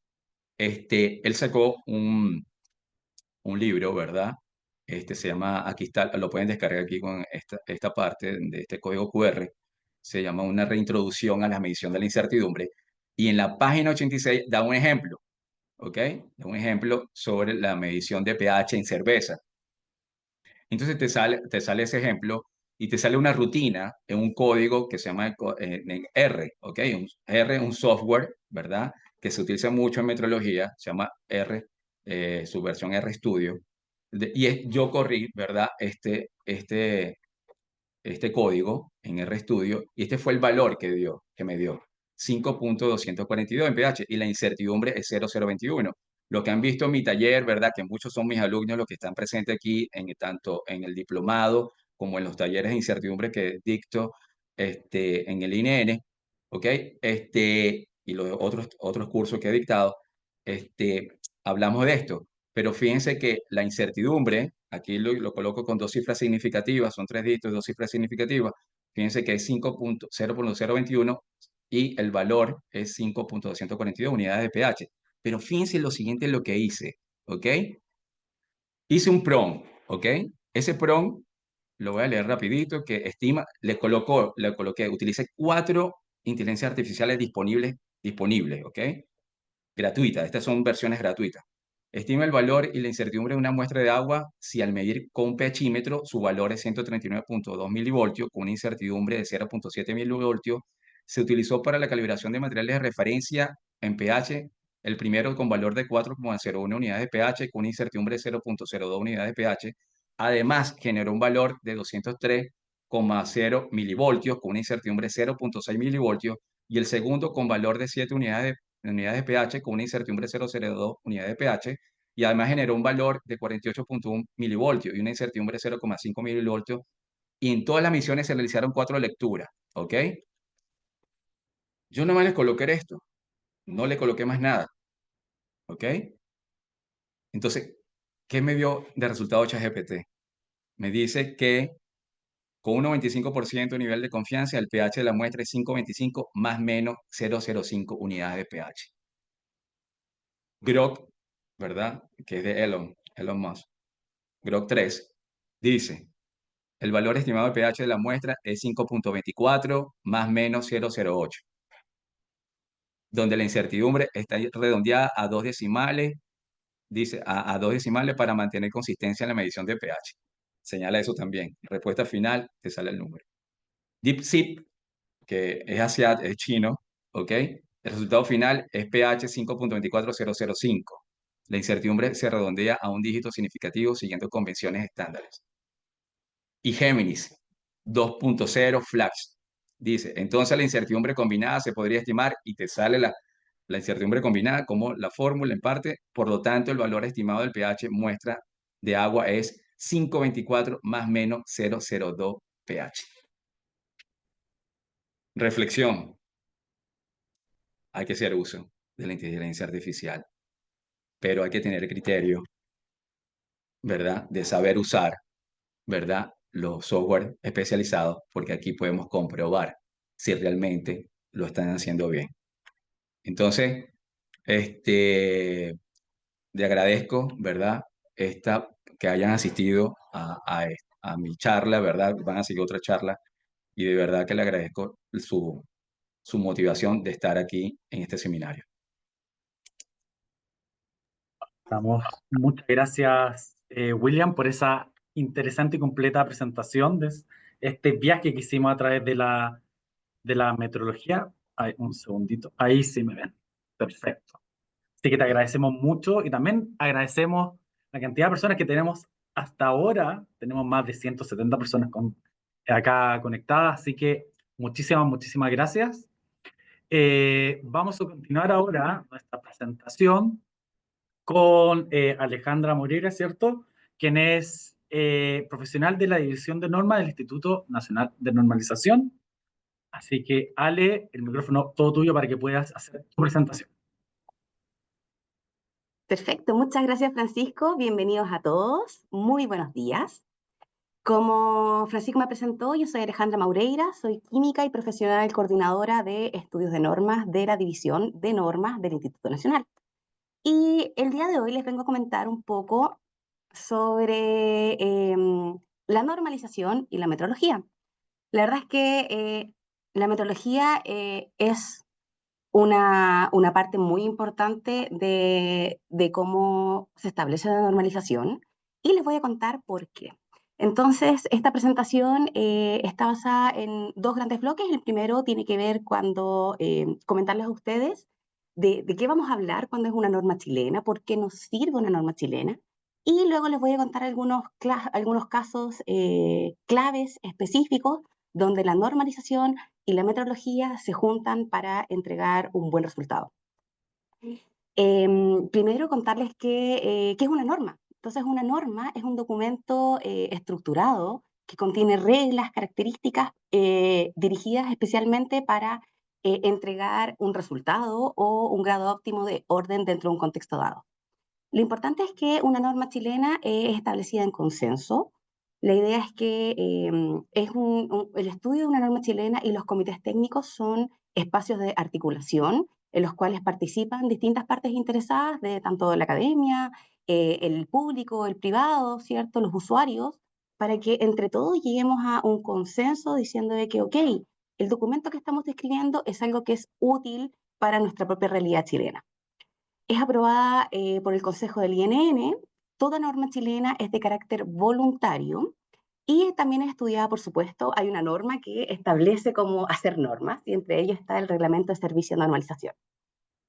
Él sacó un libro, ¿verdad? Se llama, aquí está, lo pueden descargar aquí con esta parte de este código QR. Se llama Una reintroducción a la medición de la incertidumbre. Y en la página 86 da un ejemplo, ¿ok? Da un ejemplo sobre la medición de pH en cerveza. Entonces te sale ese ejemplo y te sale una rutina en un código que se llama en R, ¿ok? R es un software, ¿verdad? Que se utiliza mucho en metrología, se llama R, su versión RStudio. Y yo corrí, ¿verdad? Este código en RStudio y este fue el valor que me dio. 5.242 en pH y la incertidumbre es 0,021. Lo que han visto en mi taller, ¿verdad? Que muchos son mis alumnos los que están presentes aquí, tanto en el diplomado como en los talleres de incertidumbre que dicto en el INN, ¿ok? Y los otros cursos que he dictado, hablamos de esto. Pero fíjense que la incertidumbre, aquí lo coloco con dos cifras significativas, son 3 dígitos, dos cifras significativas. Fíjense que es 5.0.021 y el valor es 5.242 unidades de pH. Pero fíjense lo siguiente lo que hice, ¿ok? Hice un PROM, ¿ok? Ese PROM, lo voy a leer rapidito, que estima, le coloqué, utilicé 4 inteligencias artificiales disponibles, ¿ok? Gratuitas, estas son versiones gratuitas. Estima el valor y la incertidumbre de una muestra de agua si al medir con un pHímetro su valor es 139.2 milivoltios con una incertidumbre de 0.7 milivoltios. Se utilizó para la calibración de materiales de referencia en pH, el primero con valor de 4,01 unidades de pH con una incertidumbre de 0.02 unidades de pH. Además, generó un valor de 203,0 milivoltios con una incertidumbre de 0.6 milivoltios y el segundo con valor de 7 unidades de pH con una incertidumbre de 0,02 unidades de pH y además generó un valor de 48.1 milivoltios y una incertidumbre de 0,5 milivoltios y en todas las misiones se realizaron 4 lecturas, ¿ok? Yo nomás les coloqué esto, no le coloqué más nada, ¿ok? Entonces, ¿qué me dio de resultado ChatGPT? Me dice que con un 95% de nivel de confianza, el pH de la muestra es 5,25 más menos 0,05 unidades de pH. Grok, ¿verdad? Que es de Elon Musk. Grok 3 dice, el valor estimado de pH de la muestra es 5.24 más menos 0,08, donde la incertidumbre está redondeada a 2 decimales, dice a 2 decimales para mantener consistencia en la medición de pH. Señala eso también. Respuesta final, te sale el número. DeepSeek, que es chino, ¿ok? El resultado final es pH 5.24005. La incertidumbre se redondea a un dígito significativo siguiendo convenciones estándares. Y Géminis 2.0 Flash. Dice, entonces la incertidumbre combinada se podría estimar y te sale la incertidumbre combinada como la fórmula en parte. Por lo tanto, el valor estimado del pH muestra de agua es 5,24 más menos 0,02 pH. Reflexión. Hay que hacer uso de la inteligencia artificial, pero hay que tener criterio, ¿verdad? De saber usar, ¿verdad? Los software especializados, porque aquí podemos comprobar si realmente lo están haciendo bien. Entonces, le agradezco, ¿verdad? Que hayan asistido a mi charla, ¿verdad? Van a seguir otra charla y de verdad que le agradezco su motivación de estar aquí en este seminario. Muchas gracias, William, por esa interesante y completa presentación este viaje que hicimos a través de la metrología. Ay, un segundito, ahí sí me ven. Perfecto. Así que te agradecemos mucho y también agradecemos la cantidad de personas que tenemos hasta ahora. Tenemos más de 170 personas acá conectadas, así que muchísimas gracias. Vamos a continuar ahora nuestra presentación con Alejandra Moreira, ¿cierto? Quien es profesional de la División de Normas del Instituto Nacional de Normalización. Así que, Ale, el micrófono todo tuyo para que puedas hacer tu presentación. Perfecto, muchas gracias Francisco, bienvenidos a todos, muy buenos días. Como Francisco me presentó, yo soy Alejandra Moreira, soy química y profesional coordinadora de estudios de normas de la División de Normas del Instituto Nacional. Y el día de hoy les vengo a comentar un poco sobre la normalización y la metrología. La verdad es que la metrología es una parte muy importante de cómo se establece la normalización y les voy a contar por qué. Entonces, esta presentación está basada en dos grandes bloques. El primero tiene que ver cuando comentarles a ustedes de qué vamos a hablar cuando es una norma chilena, por qué nos sirve una norma chilena. Y luego les voy a contar algunos casos claves específicos donde la normalización y la metrología se juntan para entregar un buen resultado. Primero contarles qué es una norma. Entonces, una norma es un documento estructurado que contiene reglas, características dirigidas especialmente para entregar un resultado o un grado óptimo de orden dentro de un contexto dado. Lo importante es que una norma chilena es establecida en consenso. La idea es que el estudio de una norma chilena y los comités técnicos son espacios de articulación en los cuales participan distintas partes interesadas, de tanto de la academia, el público, el privado, ¿cierto? Los usuarios, para que entre todos lleguemos a un consenso diciendo de que, ok, el documento que estamos describiendo es algo que es útil para nuestra propia realidad chilena. Es aprobada por el Consejo del INN. Toda norma chilena es de carácter voluntario y también es estudiada, por supuesto. Hay una norma que establece cómo hacer normas y entre ellos está el Reglamento de Servicio de Normalización.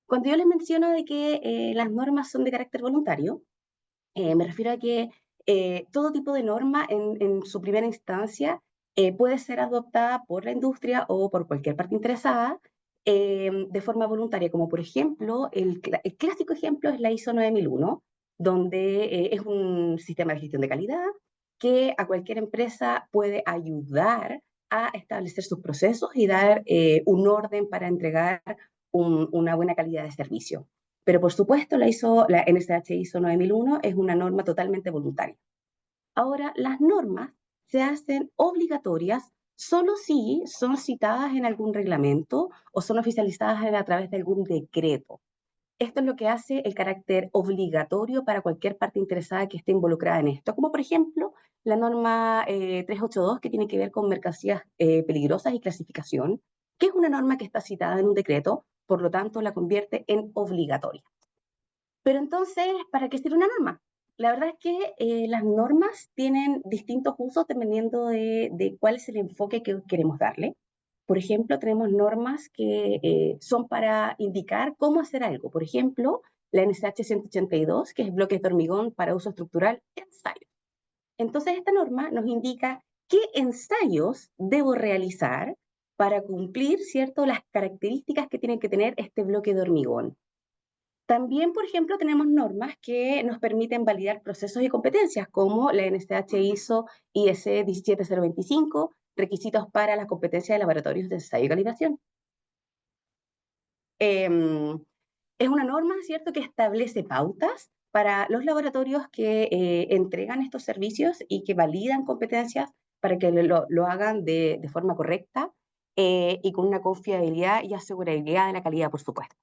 Cuando yo les menciono de que las normas son de carácter voluntario, me refiero a que todo tipo de norma en su primera instancia puede ser adoptada por la industria o por cualquier parte interesada de forma voluntaria, como por ejemplo, el clásico ejemplo es la ISO 9001, donde es un sistema de gestión de calidad que a cualquier empresa puede ayudar a establecer sus procesos y dar un orden para entregar una buena calidad de servicio. Pero por supuesto la NSH ISO 9001 es una norma totalmente voluntaria. Ahora, las normas se hacen obligatorias solo si son citadas en algún reglamento o son oficializadas a través de algún decreto. Esto es lo que hace el carácter obligatorio para cualquier parte interesada que esté involucrada en esto, como por ejemplo la norma 382 que tiene que ver con mercancías peligrosas y clasificación, que es una norma que está citada en un decreto, por lo tanto la convierte en obligatoria. Pero entonces, ¿para qué sirve una norma? La verdad es que las normas tienen distintos usos dependiendo de cuál es el enfoque que queremos darle. Por ejemplo, tenemos normas que son para indicar cómo hacer algo. Por ejemplo, la NSH 182, que es bloques de hormigón para uso estructural, ensayos. Entonces, esta norma nos indica qué ensayos debo realizar para cumplir, ¿cierto?, las características que tiene que tener este bloque de hormigón. También, por ejemplo, tenemos normas que nos permiten validar procesos y competencias, como la NSH ISO IS 17025, requisitos para las competencias de laboratorios de ensayo y calibración. Es una norma, ¿cierto?, que establece pautas para los laboratorios que entregan estos servicios y que validan competencias para que lo hagan de forma correcta y con una confiabilidad y asegurabilidad de la calidad, por supuesto.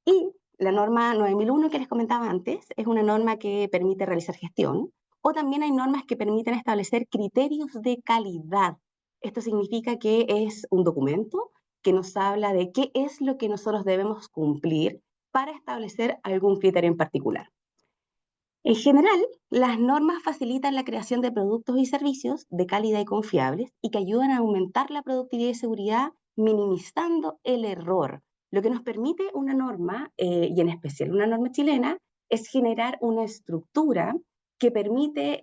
Y la norma 9001 que les comentaba antes es una norma que permite realizar gestión, o también hay normas que permiten establecer criterios de calidad. Esto significa que es un documento que nos habla de qué es lo que nosotros debemos cumplir para establecer algún criterio en particular. En general, las normas facilitan la creación de productos y servicios de calidad y confiables y que ayudan a aumentar la productividad y seguridad, minimizando el error. Lo que nos permite una norma, y en especial una norma chilena, es generar una estructura que permite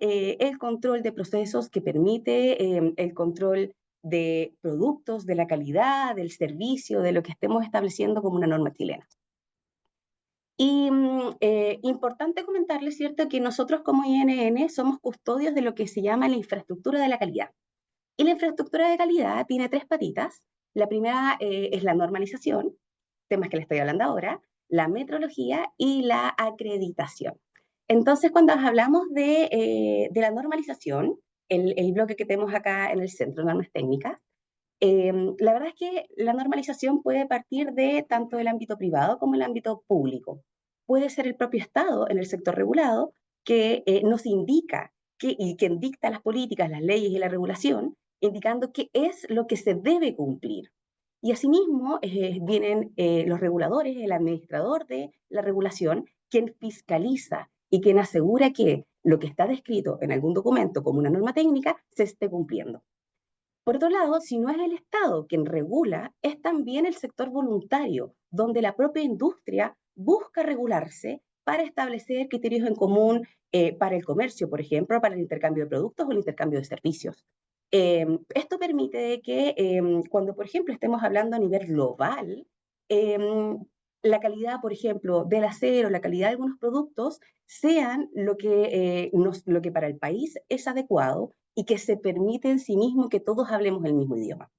el control de procesos, que permite el control de productos, de la calidad, del servicio, de lo que estemos estableciendo como una norma chilena. Y importante comentarles, ¿cierto?, que nosotros como INN somos custodios de lo que se llama la infraestructura de la calidad. Y la infraestructura de calidad tiene 3 patitas. La primera es la normalización, temas que les estoy hablando ahora, la metrología y la acreditación. Entonces, cuando hablamos de la normalización, el bloque que tenemos acá en el centro, normas técnicas, la verdad es que la normalización puede partir de tanto el ámbito privado como el ámbito público. Puede ser el propio Estado en el sector regulado que nos indica y quien dicta las políticas, las leyes y la regulación, indicando qué es lo que se debe cumplir. Y asimismo vienen los reguladores, el administrador de la regulación, quien fiscaliza y quien asegura que lo que está descrito en algún documento como una norma técnica se esté cumpliendo. Por otro lado, si no es el Estado quien regula, es también el sector voluntario, donde la propia industria busca regularse para establecer criterios en común para el comercio, por ejemplo, para el intercambio de productos o el intercambio de servicios. Esto permite que cuando, por ejemplo, estemos hablando a nivel global, la calidad, por ejemplo, del acero, la calidad de algunos productos, sean lo que para el país es adecuado y que se permite en sí mismo que todos hablemos el mismo idioma.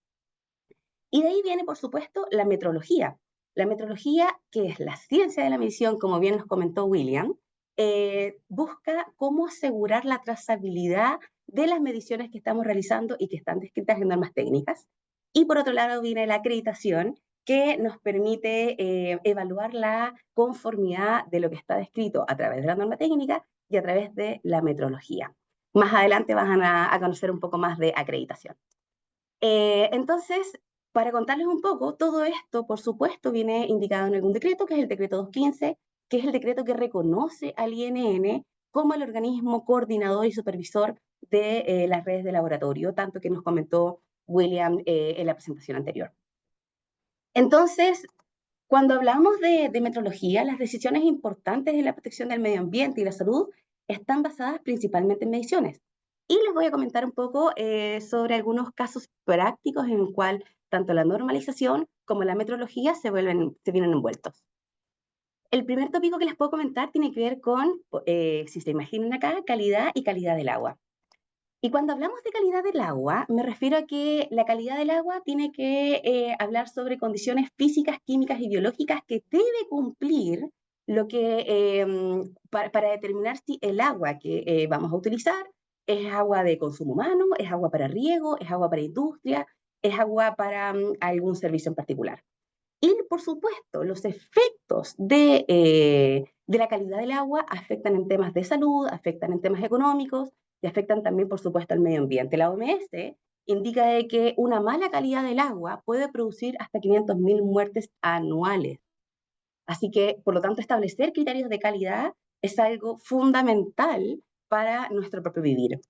Y de ahí viene, por supuesto, la metrología. La metrología, que es la ciencia de la medición, como bien nos comentó William, busca cómo asegurar la trazabilidad de las mediciones que estamos realizando y que están descritas en normas técnicas. Y por otro lado viene la acreditación, que nos permite evaluar la conformidad de lo que está descrito a través de la norma técnica y a través de la metrología. Más adelante van a conocer un poco más de acreditación. Entonces, para contarles un poco, todo esto, por supuesto, viene indicado en algún decreto, que es el decreto 215, que es el decreto que reconoce al INN como el organismo coordinador y supervisor de las redes de laboratorio, tanto que nos comentó William en la presentación anterior. Entonces, cuando hablamos de metrología, las decisiones importantes en la protección del medio ambiente y la salud están basadas principalmente en mediciones. Y les voy a comentar un poco sobre algunos casos prácticos en el cual tanto la normalización como la metrología se vienen envueltos. El primer tópico que les puedo comentar tiene que ver con, si se imaginan acá, calidad y calidad del agua. Y cuando hablamos de calidad del agua, me refiero a que la calidad del agua tiene que hablar sobre condiciones físicas, químicas y biológicas que debe cumplir lo que, para determinar si el agua que vamos a utilizar es agua de consumo humano, es agua para riego, es agua para industria, es agua para algún servicio en particular. Y, por supuesto, los efectos de la calidad del agua afectan en temas de salud, afectan en temas económicos y afectan también, por supuesto, al medio ambiente. La OMS indica de que una mala calidad del agua puede producir hasta 500.000 muertes anuales. Así que, por lo tanto, establecer criterios de calidad es algo fundamental para nuestro propio vivir.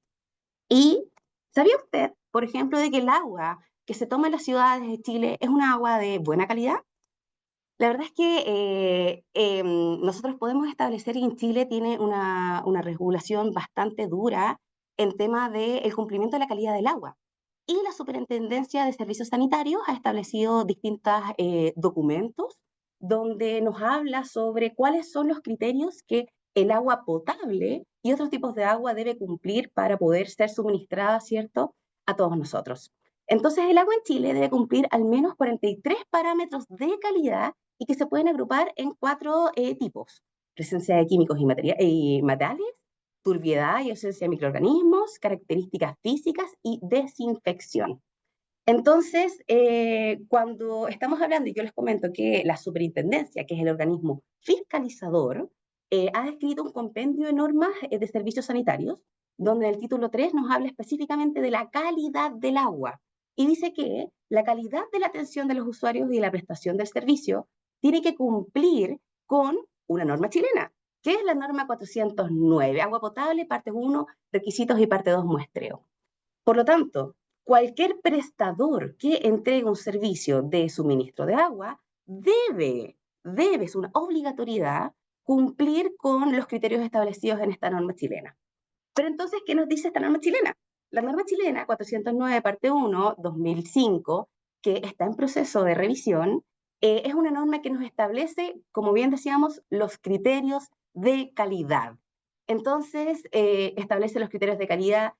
Y, ¿sabía usted, por ejemplo, de que el agua que se toma en las ciudades de Chile es una agua de buena calidad? La verdad es que nosotros podemos establecer que en Chile tiene una regulación bastante dura en tema del cumplimiento de la calidad del agua. Y la Superintendencia de Servicios Sanitarios ha establecido distintos documentos donde nos habla sobre cuáles son los criterios que el agua potable y otros tipos de agua debe cumplir para poder ser suministrada, ¿cierto?, a todos nosotros. Entonces, el agua en Chile debe cumplir al menos 43 parámetros de calidad y que se pueden agrupar en 4 tipos: presencia de químicos y metales, turbiedad y ausencia de microorganismos, características físicas y desinfección. Entonces, cuando estamos hablando, y yo les comento que la superintendencia, que es el organismo fiscalizador, ha escrito un compendio de normas de servicios sanitarios, donde en el título 3 nos habla específicamente de la calidad del agua. Y dice que la calidad de la atención de los usuarios y la prestación del servicio tiene que cumplir con una norma chilena, ¿Qué es la norma 409? Agua potable, parte 1, requisitos y parte 2, muestreo. Por lo tanto, cualquier prestador que entregue un servicio de suministro de agua debe, es una obligatoriedad, cumplir con los criterios establecidos en esta norma chilena. Pero entonces, ¿qué nos dice esta norma chilena? La norma chilena 409, parte 1, 2005, que está en proceso de revisión, es una norma que nos establece, como bien decíamos, los criterios de calidad. Entonces, establece los criterios de calidad,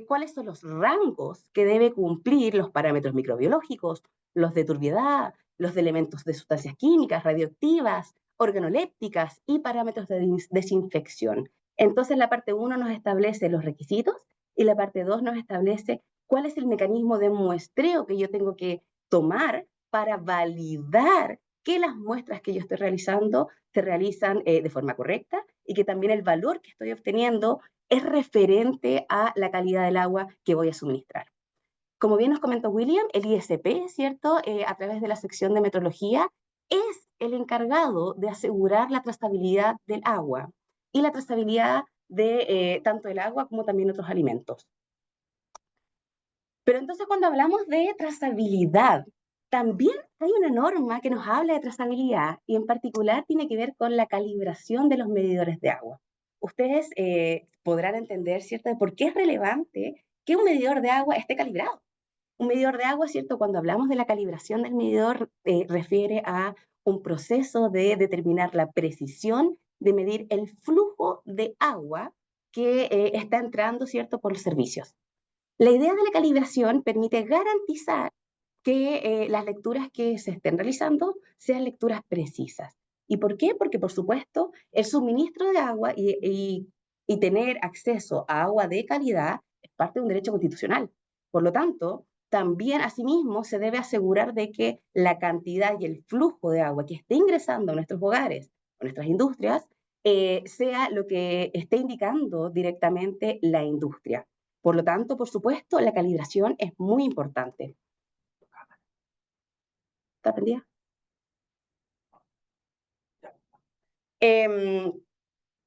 cuáles son los rangos que debe cumplir los parámetros microbiológicos, los de turbiedad, los de elementos de sustancias químicas, radioactivas, organolépticas y parámetros de desinfección. Entonces la parte 1 nos establece los requisitos y la parte 2 nos establece cuál es el mecanismo de muestreo que yo tengo que tomar para validar que las muestras que yo estoy realizando se realizan de forma correcta y que también el valor que estoy obteniendo es referente a la calidad del agua que voy a suministrar. Como bien nos comentó William, el ISP, ¿cierto? A través de la sección de metrología, es el encargado de asegurar la trazabilidad del agua y la trazabilidad de tanto el agua como también otros alimentos. Pero entonces cuando hablamos de trazabilidad, también hay una norma que nos habla de trazabilidad y en particular tiene que ver con la calibración de los medidores de agua. Ustedes podrán entender, ¿cierto?, de por qué es relevante que un medidor de agua esté calibrado. Un medidor de agua, ¿cierto? Cuando hablamos de la calibración del medidor, refiere a un proceso de determinar la precisión de medir el flujo de agua que está entrando, ¿cierto?, por los servicios. La idea de la calibración permite garantizar que las lecturas que se estén realizando sean lecturas precisas. ¿Y por qué? Porque, por supuesto, el suministro de agua y tener acceso a agua de calidad es parte de un derecho constitucional. Por lo tanto, también, asimismo, se debe asegurar de que la cantidad y el flujo de agua que esté ingresando a nuestros hogares o nuestras industrias sea lo que esté indicando directamente la industria. Por lo tanto, por supuesto, la calibración es muy importante. ¿Está prendida?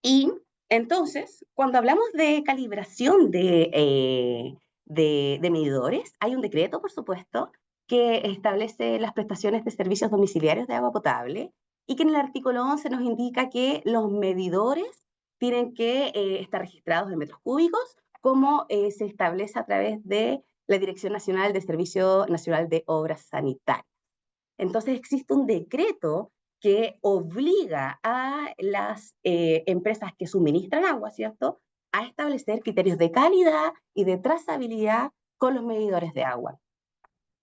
Y entonces, cuando hablamos de calibración de medidores, hay un decreto, por supuesto, que establece las prestaciones de servicios domiciliarios de agua potable y que en el artículo 11 nos indica que los medidores tienen que estar registrados en metros cúbicos, como se establece a través de la Dirección Nacional de Servicio Nacional de Obras Sanitarias. Entonces existe un decreto que obliga a las empresas que suministran agua, ¿cierto?, a establecer criterios de calidad y de trazabilidad con los medidores de agua.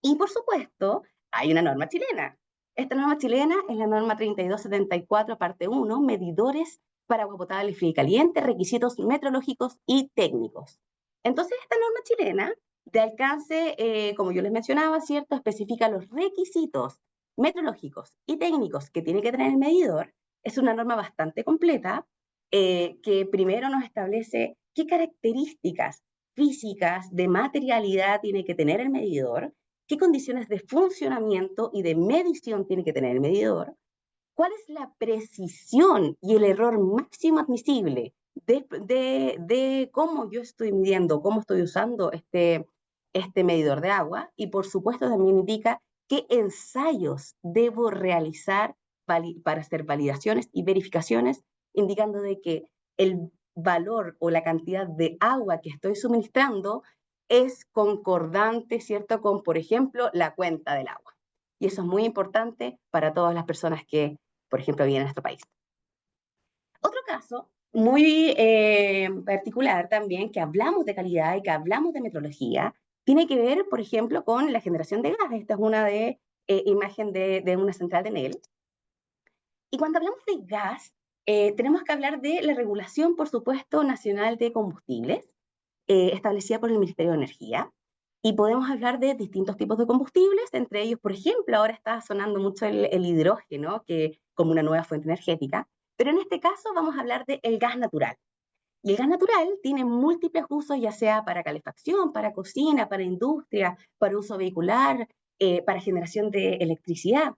Y por supuesto, hay una norma chilena. Esta norma chilena es la norma 3274, parte 1, medidores para agua potable, fría y caliente, requisitos metrológicos y técnicos. Entonces, esta norma chilena, de alcance, como yo les mencionaba, ¿cierto?, especifica los requisitos metrológicos y técnicos que tiene que tener el medidor. Es una norma bastante completa que primero nos establece qué características físicas de materialidad tiene que tener el medidor, qué condiciones de funcionamiento y de medición tiene que tener el medidor, cuál es la precisión y el error máximo admisible de cómo yo estoy midiendo, cómo estoy usando este medidor de agua, y por supuesto también indica qué ensayos debo realizar para hacer validaciones y verificaciones, indicando de que el valor o la cantidad de agua que estoy suministrando es concordante, ¿cierto?, con, por ejemplo, la cuenta del agua. Y eso es muy importante para todas las personas que, por ejemplo, viven en nuestro país. Otro caso muy particular también, que hablamos de calidad y que hablamos de metrología, tiene que ver, por ejemplo, con la generación de gas. Esta es una imagen de una central de Enel. Y cuando hablamos de gas, tenemos que hablar de la regulación, por supuesto, nacional de combustibles, establecida por el Ministerio de Energía. Y podemos hablar de distintos tipos de combustibles, entre ellos, por ejemplo, ahora está sonando mucho el hidrógeno, que como una nueva fuente energética, pero en este caso vamos a hablar del gas natural. Y el gas natural tiene múltiples usos, ya sea para calefacción, para cocina, para industria, para uso vehicular, para generación de electricidad.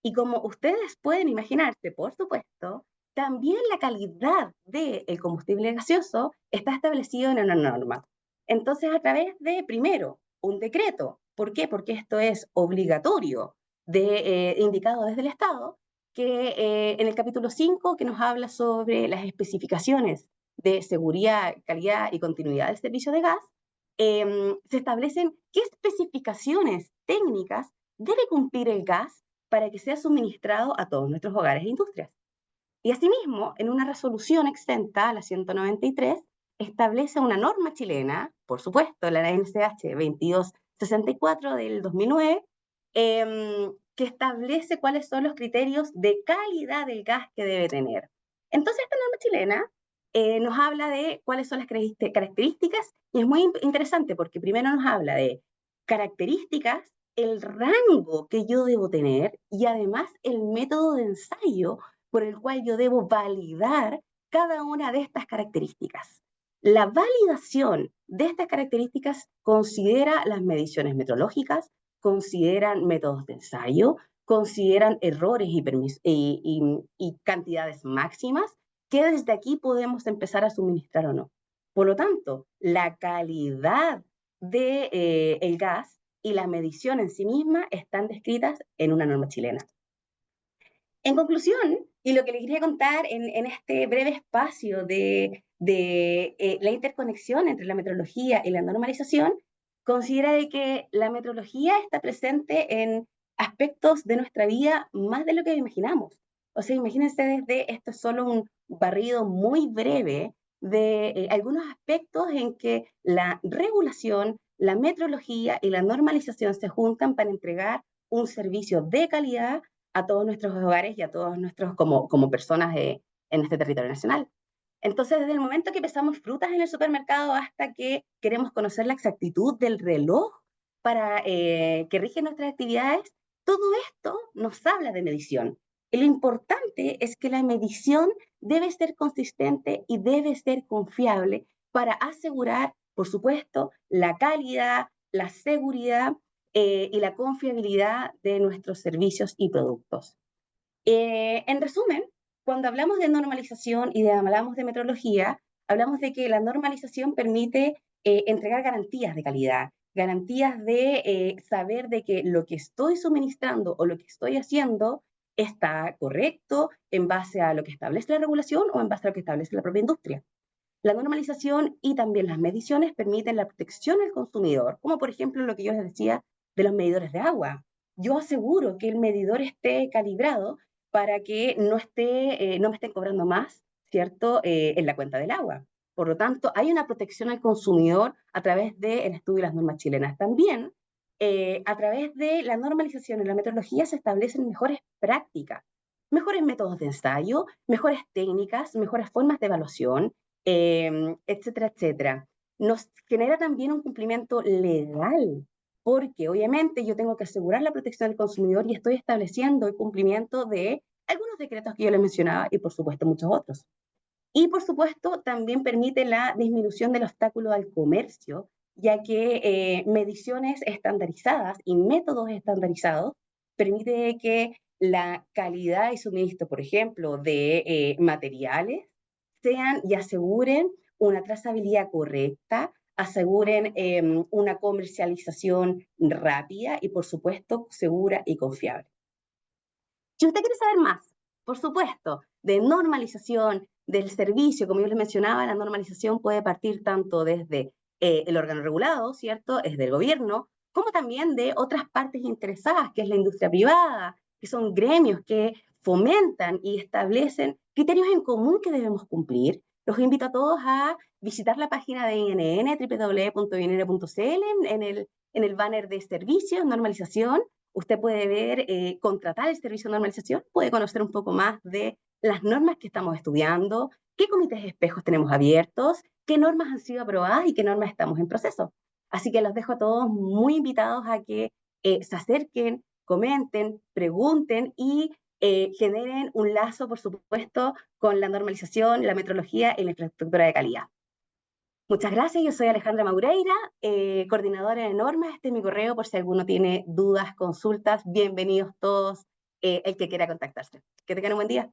Y como ustedes pueden imaginarse, por supuesto, también la calidad del combustible gaseoso está establecido en una norma. Entonces, a través de, primero, un decreto. ¿Por qué? Porque esto es obligatorio, indicado desde el Estado, que en el capítulo 5, que nos habla sobre las especificaciones de seguridad, calidad y continuidad del servicio de gas, se establecen qué especificaciones técnicas debe cumplir el gas para que sea suministrado a todos nuestros hogares e industrias. Y asimismo, en una resolución exenta, la 193, establece una norma chilena, por supuesto, la NCH 2264 del 2009, que establece cuáles son los criterios de calidad del gas que debe tener. Entonces, esta norma chilena nos habla de cuáles son las características, y es muy interesante porque primero nos habla de características, el rango que yo debo tener y además el método de ensayo por el cual yo debo validar cada una de estas características. La validación de estas características considera las mediciones metrológicas, consideran métodos de ensayo, consideran errores y cantidades máximas que desde aquí podemos empezar a suministrar o no. Por lo tanto, la calidad del gas y la medición en sí misma están descritas en una norma chilena. En conclusión, y lo que les quería contar en este breve espacio de la interconexión entre la metrología y la normalización, considera de que la metrología está presente en aspectos de nuestra vida más de lo que imaginamos. O sea, imagínense desde esto es solo un barrido muy breve de algunos aspectos en que la regulación, la metrología y la normalización se juntan para entregar un servicio de calidad a todos nuestros hogares y a todos nuestros como personas en este territorio nacional. Entonces, desde el momento que pesamos frutas en el supermercado hasta que queremos conocer la exactitud del reloj para que rige nuestras actividades, todo esto nos habla de medición. Y lo importante es que la medición debe ser consistente y debe ser confiable para asegurar, por supuesto, la calidad, la seguridad y la confiabilidad de nuestros servicios y productos. En resumen, cuando hablamos de normalización y hablamos de metrología, hablamos de que la normalización permite entregar garantías de calidad, garantías de saber de que lo que estoy suministrando o lo que estoy haciendo está correcto en base a lo que establece la regulación o en base a lo que establece la propia industria. La normalización y también las mediciones permiten la protección al consumidor, como por ejemplo lo que yo les decía de los medidores de agua. Yo aseguro que el medidor esté calibrado para que no me estén cobrando más, ¿cierto?, en la cuenta del agua. Por lo tanto, hay una protección al consumidor a través del estudio de las normas chilenas. También, a través de la normalización y la metrología se establecen mejores prácticas, mejores métodos de ensayo, mejores técnicas, mejores formas de evaluación, etcétera, etcétera. Nos genera también un cumplimiento legal, porque obviamente yo tengo que asegurar la protección del consumidor y estoy estableciendo el cumplimiento de algunos decretos que yo les mencionaba y por supuesto muchos otros. Y por supuesto también permite la disminución del obstáculo al comercio, ya que mediciones estandarizadas y métodos estandarizados permite que la calidad y suministro, por ejemplo, de materiales sean y aseguren una trazabilidad correcta, aseguren una comercialización rápida y, por supuesto, segura y confiable. Si usted quiere saber más, por supuesto, de normalización del servicio, como yo les mencionaba, la normalización puede partir tanto desde el órgano regulado, ¿cierto?, desde el gobierno, como también de otras partes interesadas, que es la industria privada, que son gremios que fomentan y establecen criterios en común que debemos cumplir. Los invito a todos a visitar la página de INN, www.inn.cl, en el banner de servicios, normalización. Usted puede ver, contratar el servicio de normalización, puede conocer un poco más de las normas que estamos estudiando, qué comités espejos tenemos abiertos, qué normas han sido aprobadas y qué normas estamos en proceso. Así que los dejo a todos muy invitados a que se acerquen, comenten, pregunten y generen un lazo, por supuesto, con la normalización, la metrología y la infraestructura de calidad. Muchas gracias, yo soy Alejandra Maureira, coordinadora de normas. Este es mi correo por si alguno tiene dudas, consultas. Bienvenidos todos, el que quiera contactarse. Que tengan un buen día.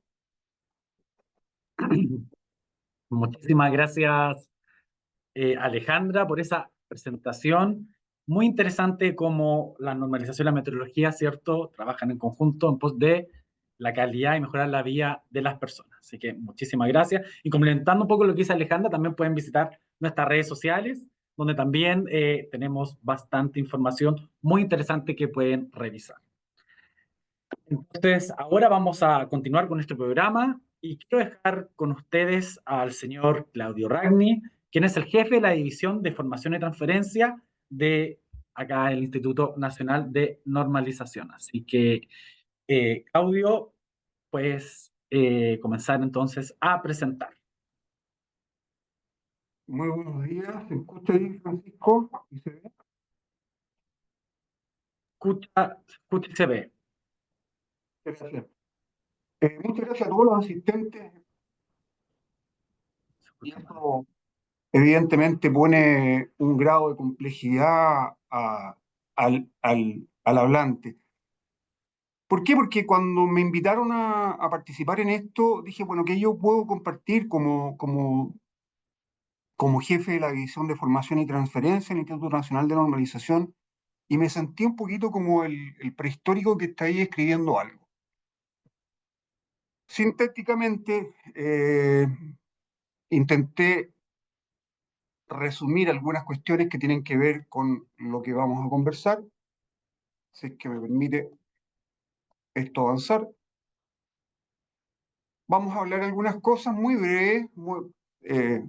Muchísimas gracias, Alejandra, por esa presentación. Muy interesante cómo la normalización y la meteorología, ¿cierto?, trabajan en conjunto en pos de la calidad y mejorar la vida de las personas. Así que muchísimas gracias. Y complementando un poco lo que dice Alejandra, también pueden visitar nuestras redes sociales, donde también tenemos bastante información muy interesante que pueden revisar. Entonces, ahora vamos a continuar con este programa y quiero dejar con ustedes al señor Claudio Ragni, quien es el jefe de la División de Formación y Transferencia de acá el Instituto Nacional de Normalización. Así que, Claudio, pues comenzar entonces a presentar. Muy buenos días, ¿se escucha ahí, Francisco? ¿Y se ve? Escucha y se ve. Gracias. Muchas gracias a todos los asistentes. Se Y escucha mal. esto evidentemente pone un grado de complejidad al hablante. ¿Por qué? Porque cuando me invitaron a participar en esto, dije, bueno, que yo puedo compartir como jefe de la División de Formación y Transferencia en el Instituto Nacional de Normalización, y me sentí un poquito como el prehistórico que está ahí escribiendo algo. Sintéticamente, intenté resumir algunas cuestiones que tienen que ver con lo que vamos a conversar, si es que me permite esto avanzar. Vamos a hablar algunas cosas muy breves, de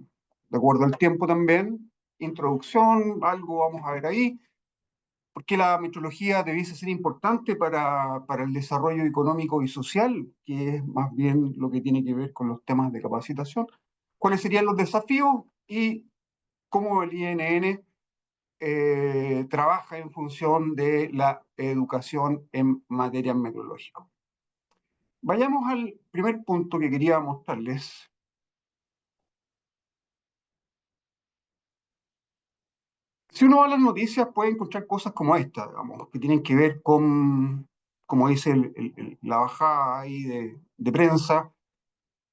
acuerdo al tiempo también. Introducción, algo vamos a ver ahí, porque la metrología debiese ser importante para el desarrollo económico y social, que es más bien lo que tiene que ver con los temas de capacitación. ¿Cuáles serían los desafíos y cómo el INN trabaja en función de la educación en materia meteorológica? Vayamos al primer punto que quería mostrarles. Si uno va a las noticias puede encontrar cosas como esta, digamos, que tienen que ver con, como dice la bajada ahí de prensa,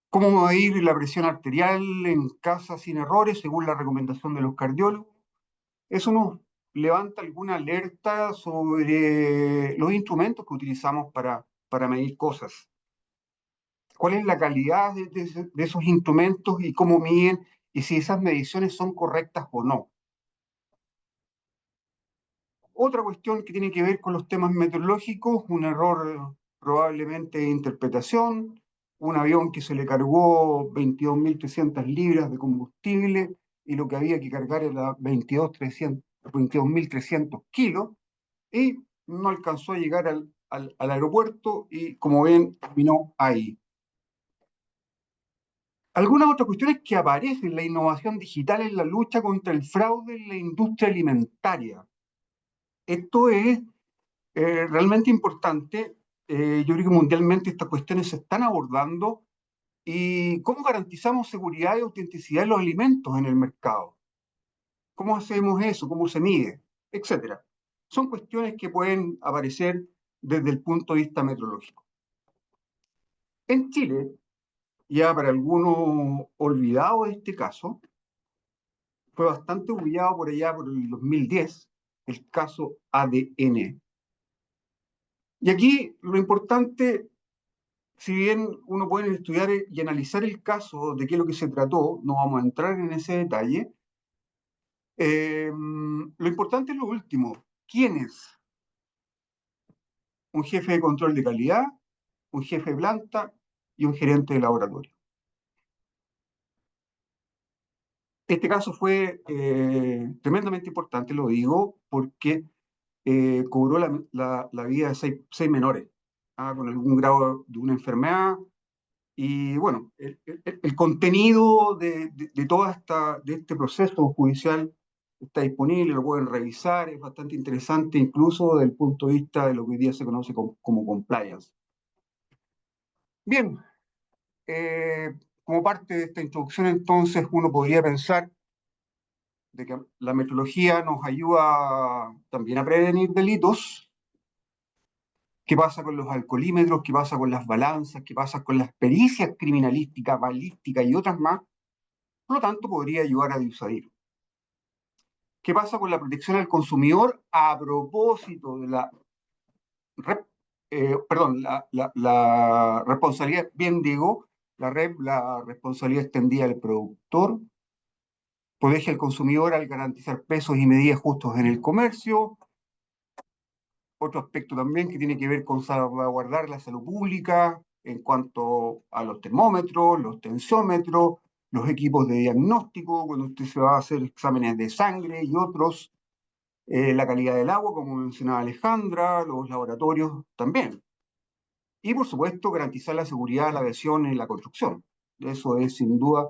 cómo va a ir la presión arterial en casa sin errores según la recomendación de los cardiólogos. Eso nos levanta alguna alerta sobre los instrumentos que utilizamos para medir cosas. ¿Cuál es la calidad de esos instrumentos y cómo miden y si esas mediciones son correctas o no? Otra cuestión que tiene que ver con los temas meteorológicos, un error probablemente de interpretación, un avión que se le cargó 22.300 libras de combustible y lo que había que cargar era 22.300 kilos, y no alcanzó a llegar al aeropuerto y, como ven, terminó ahí. Algunas otras cuestiones que aparecen, la innovación digital en la lucha contra el fraude en la industria alimentaria. Esto es realmente importante. Yo creo que mundialmente estas cuestiones se están abordando. ¿Y cómo garantizamos seguridad y autenticidad de los alimentos en el mercado? ¿Cómo hacemos eso? ¿Cómo se mide? Etcétera. Son cuestiones que pueden aparecer desde el punto de vista meteorológico. En Chile, ya para algunos olvidados de este caso, fue bastante humillado por allá por el 2010, el caso ADN. Y aquí lo importante, si bien uno puede estudiar y analizar el caso de qué es lo que se trató, no vamos a entrar en ese detalle, lo importante es lo último. ¿Quién es? Un jefe de control de calidad, un jefe de planta y un gerente de laboratorio. Este caso fue tremendamente importante, lo digo, porque cobró la vida de seis menores con algún grado de una enfermedad. Y bueno, el contenido de de este proceso judicial está disponible, lo pueden revisar, es bastante interesante incluso desde el punto de vista de lo que hoy día se conoce como compliance. Bien, como parte de esta introducción entonces uno podría pensar de que la metodología nos ayuda también a prevenir delitos, qué pasa con los alcoholímetros, qué pasa con las balanzas, qué pasa con las pericias criminalísticas, balísticas y otras más. Por lo tanto, podría ayudar a disuadir. ¿Qué pasa con la protección al consumidor a propósito de la, la responsabilidad, bien digo, la responsabilidad extendida del productor? Protege al consumidor al garantizar pesos y medidas justos en el comercio. Otro aspecto también que tiene que ver con salvaguardar la salud pública en cuanto a los termómetros, los tensiómetros, los equipos de diagnóstico, cuando usted se va a hacer exámenes de sangre y otros, la calidad del agua, como mencionaba Alejandra, los laboratorios también. Y por supuesto, garantizar la seguridad de la aviación en la construcción. Eso es sin duda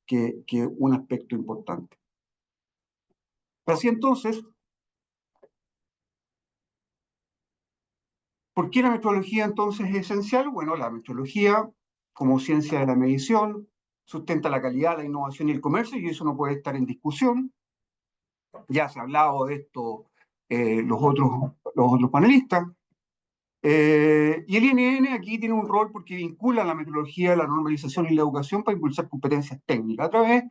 que un aspecto importante. Así entonces, ¿por qué la metrología entonces es esencial? Bueno, la metrología, como ciencia de la medición, sustenta la calidad, la innovación y el comercio, y eso no puede estar en discusión. Ya se ha hablado de esto los otros panelistas. Y el INN aquí tiene un rol porque vincula la metodología, la normalización y la educación para impulsar competencias técnicas a través,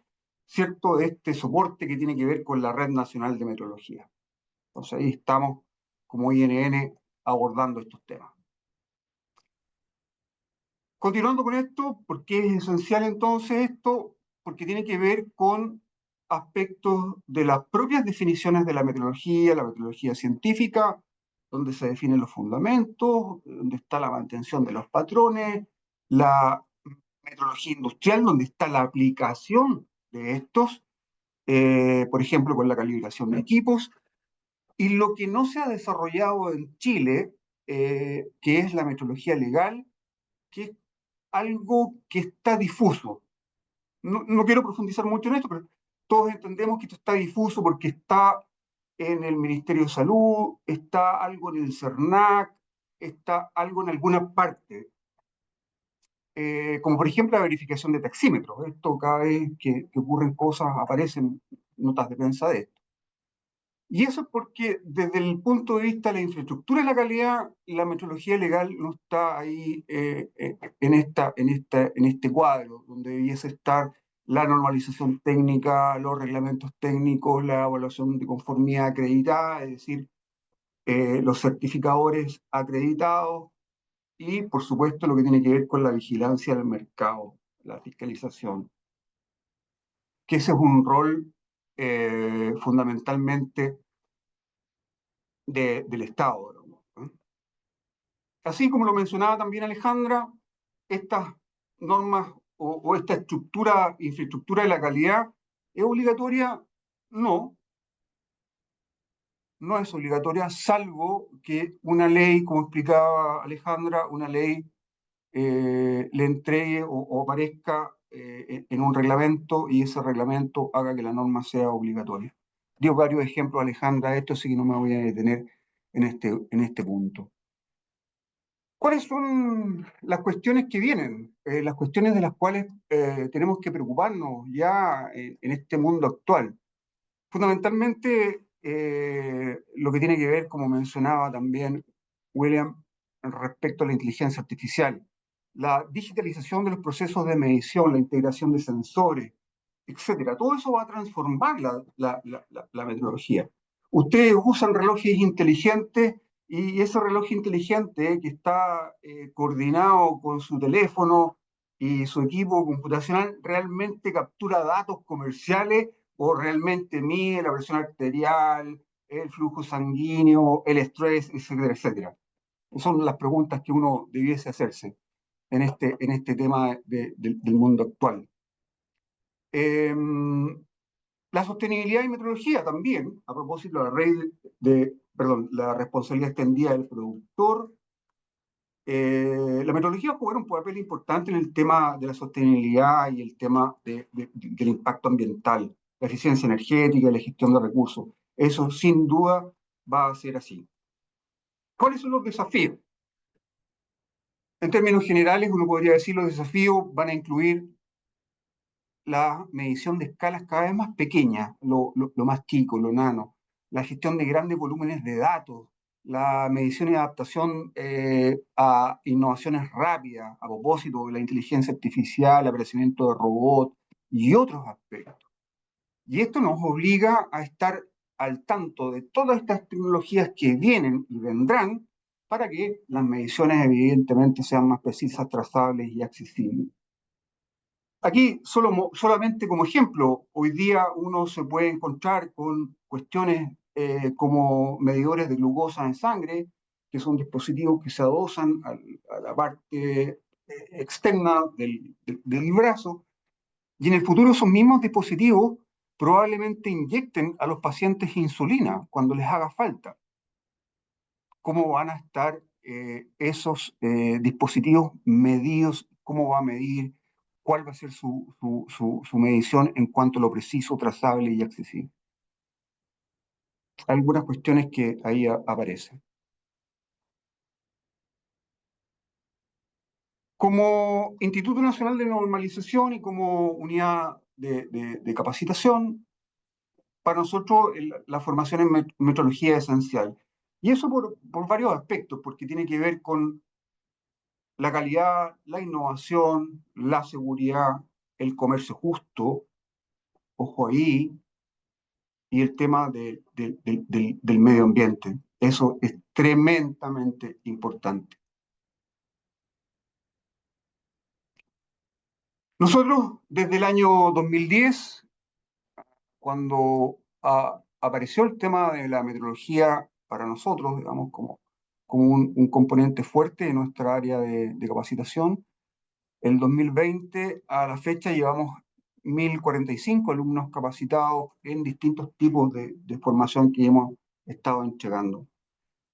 ¿cierto?, de este soporte que tiene que ver con la Red Nacional de Metrología. Entonces ahí estamos como INN abordando estos temas. Continuando con esto, ¿por qué es esencial entonces esto? Porque tiene que ver con aspectos de las propias definiciones de la metodología científica, donde se definen los fundamentos, donde está la mantención de los patrones, la metodología industrial, donde está la aplicación de estos, por ejemplo, con la calibración de equipos, y lo que no se ha desarrollado en Chile, que es la metodología legal, que es algo que está difuso. No quiero profundizar mucho en esto, pero todos entendemos que esto está difuso porque está en el Ministerio de Salud, está algo en el CERNAC, está algo en alguna parte, como por ejemplo la verificación de taxímetros. Esto cada vez que ocurren cosas aparecen notas de prensa de esto. Y eso es porque desde el punto de vista de la infraestructura y la calidad, la metodología legal no está ahí en este cuadro, donde debiese estar la normalización técnica, los reglamentos técnicos, la evaluación de conformidad acreditada, es decir, los certificadores acreditados y, por supuesto, lo que tiene que ver con la vigilancia del mercado, la fiscalización, que ese es un rol fundamentalmente del Estado, ¿no? Así como lo mencionaba también Alejandra, estas normas o esta infraestructura de la calidad, ¿es obligatoria? No, no es obligatoria, salvo que una ley, como explicaba Alejandra, una ley le entregue o aparezca en un reglamento y ese reglamento haga que la norma sea obligatoria. Dio varios ejemplos, Alejandra, de esto, así que no me voy a detener en este punto. ¿Cuáles son las cuestiones que vienen? Las cuestiones de las cuales tenemos que preocuparnos ya en este mundo actual. Fundamentalmente, lo que tiene que ver, como mencionaba también William, respecto a la inteligencia artificial, la digitalización de los procesos de medición, la integración de sensores, etcétera. Todo eso va a transformar la metodología. Ustedes usan relojes inteligentes y ese reloj inteligente que está coordinado con su teléfono y su equipo computacional realmente captura datos comerciales o realmente mide la presión arterial, el flujo sanguíneo, el estrés, etcétera, etcétera. Son las preguntas que uno debiese hacerse en este tema del mundo actual. La sostenibilidad y metrología también, a propósito de la responsabilidad extendida del productor. La metrología juega un papel importante en el tema de la sostenibilidad y el tema del impacto ambiental, la eficiencia energética y la gestión de recursos. Eso sin duda va a ser así. ¿Cuáles son los desafíos? En términos generales, uno podría decir los desafíos van a incluir la medición de escalas cada vez más pequeñas, lo más chico, lo nano, la gestión de grandes volúmenes de datos, la medición y adaptación a innovaciones rápidas, a propósito de la inteligencia artificial, aparecimiento de robots y otros aspectos. Y esto nos obliga a estar al tanto de todas estas tecnologías que vienen y vendrán para que las mediciones evidentemente sean más precisas, trazables y accesibles. Aquí, solamente como ejemplo, hoy día uno se puede encontrar con cuestiones como medidores de glucosa en sangre, que son dispositivos que se adosan a la parte externa del brazo, y en el futuro esos mismos dispositivos probablemente inyecten a los pacientes insulina cuando les haga falta. ¿Cómo van a estar esos dispositivos medidos? ¿Cómo va a medir? ¿Cuál va a ser su medición en cuanto a lo preciso, trazable y accesible? Algunas cuestiones que ahí aparecen. Como Instituto Nacional de Normalización y como unidad de capacitación, para nosotros la formación en metrología es esencial. Y eso por varios aspectos, porque tiene que ver con la calidad, la innovación, la seguridad, el comercio justo, ojo ahí, y el tema del medio ambiente. Eso es tremendamente importante. Nosotros, desde el año 2010, cuando apareció el tema de la metrología para nosotros, digamos, como un componente fuerte en nuestra área de capacitación, el 2020 a la fecha llevamos 1.045 alumnos capacitados en distintos tipos de formación que hemos estado entregando.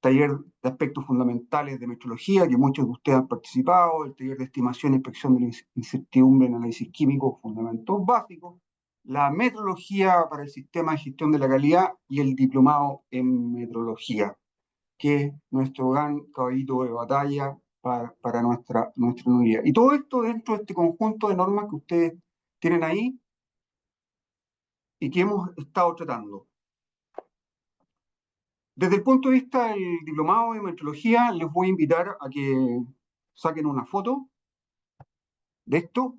Taller de aspectos fundamentales de metrología, que muchos de ustedes han participado, el taller de estimación e inspección de la incertidumbre en análisis químico, fundamentos básicos, la metrología para el sistema de gestión de la calidad y el diplomado en metrología, que es nuestro gran caballito de batalla para nuestra unidad. Y todo esto dentro de este conjunto de normas que ustedes tienen ahí y que hemos estado tratando. Desde el punto de vista del diplomado de metrología, les voy a invitar a que saquen una foto de esto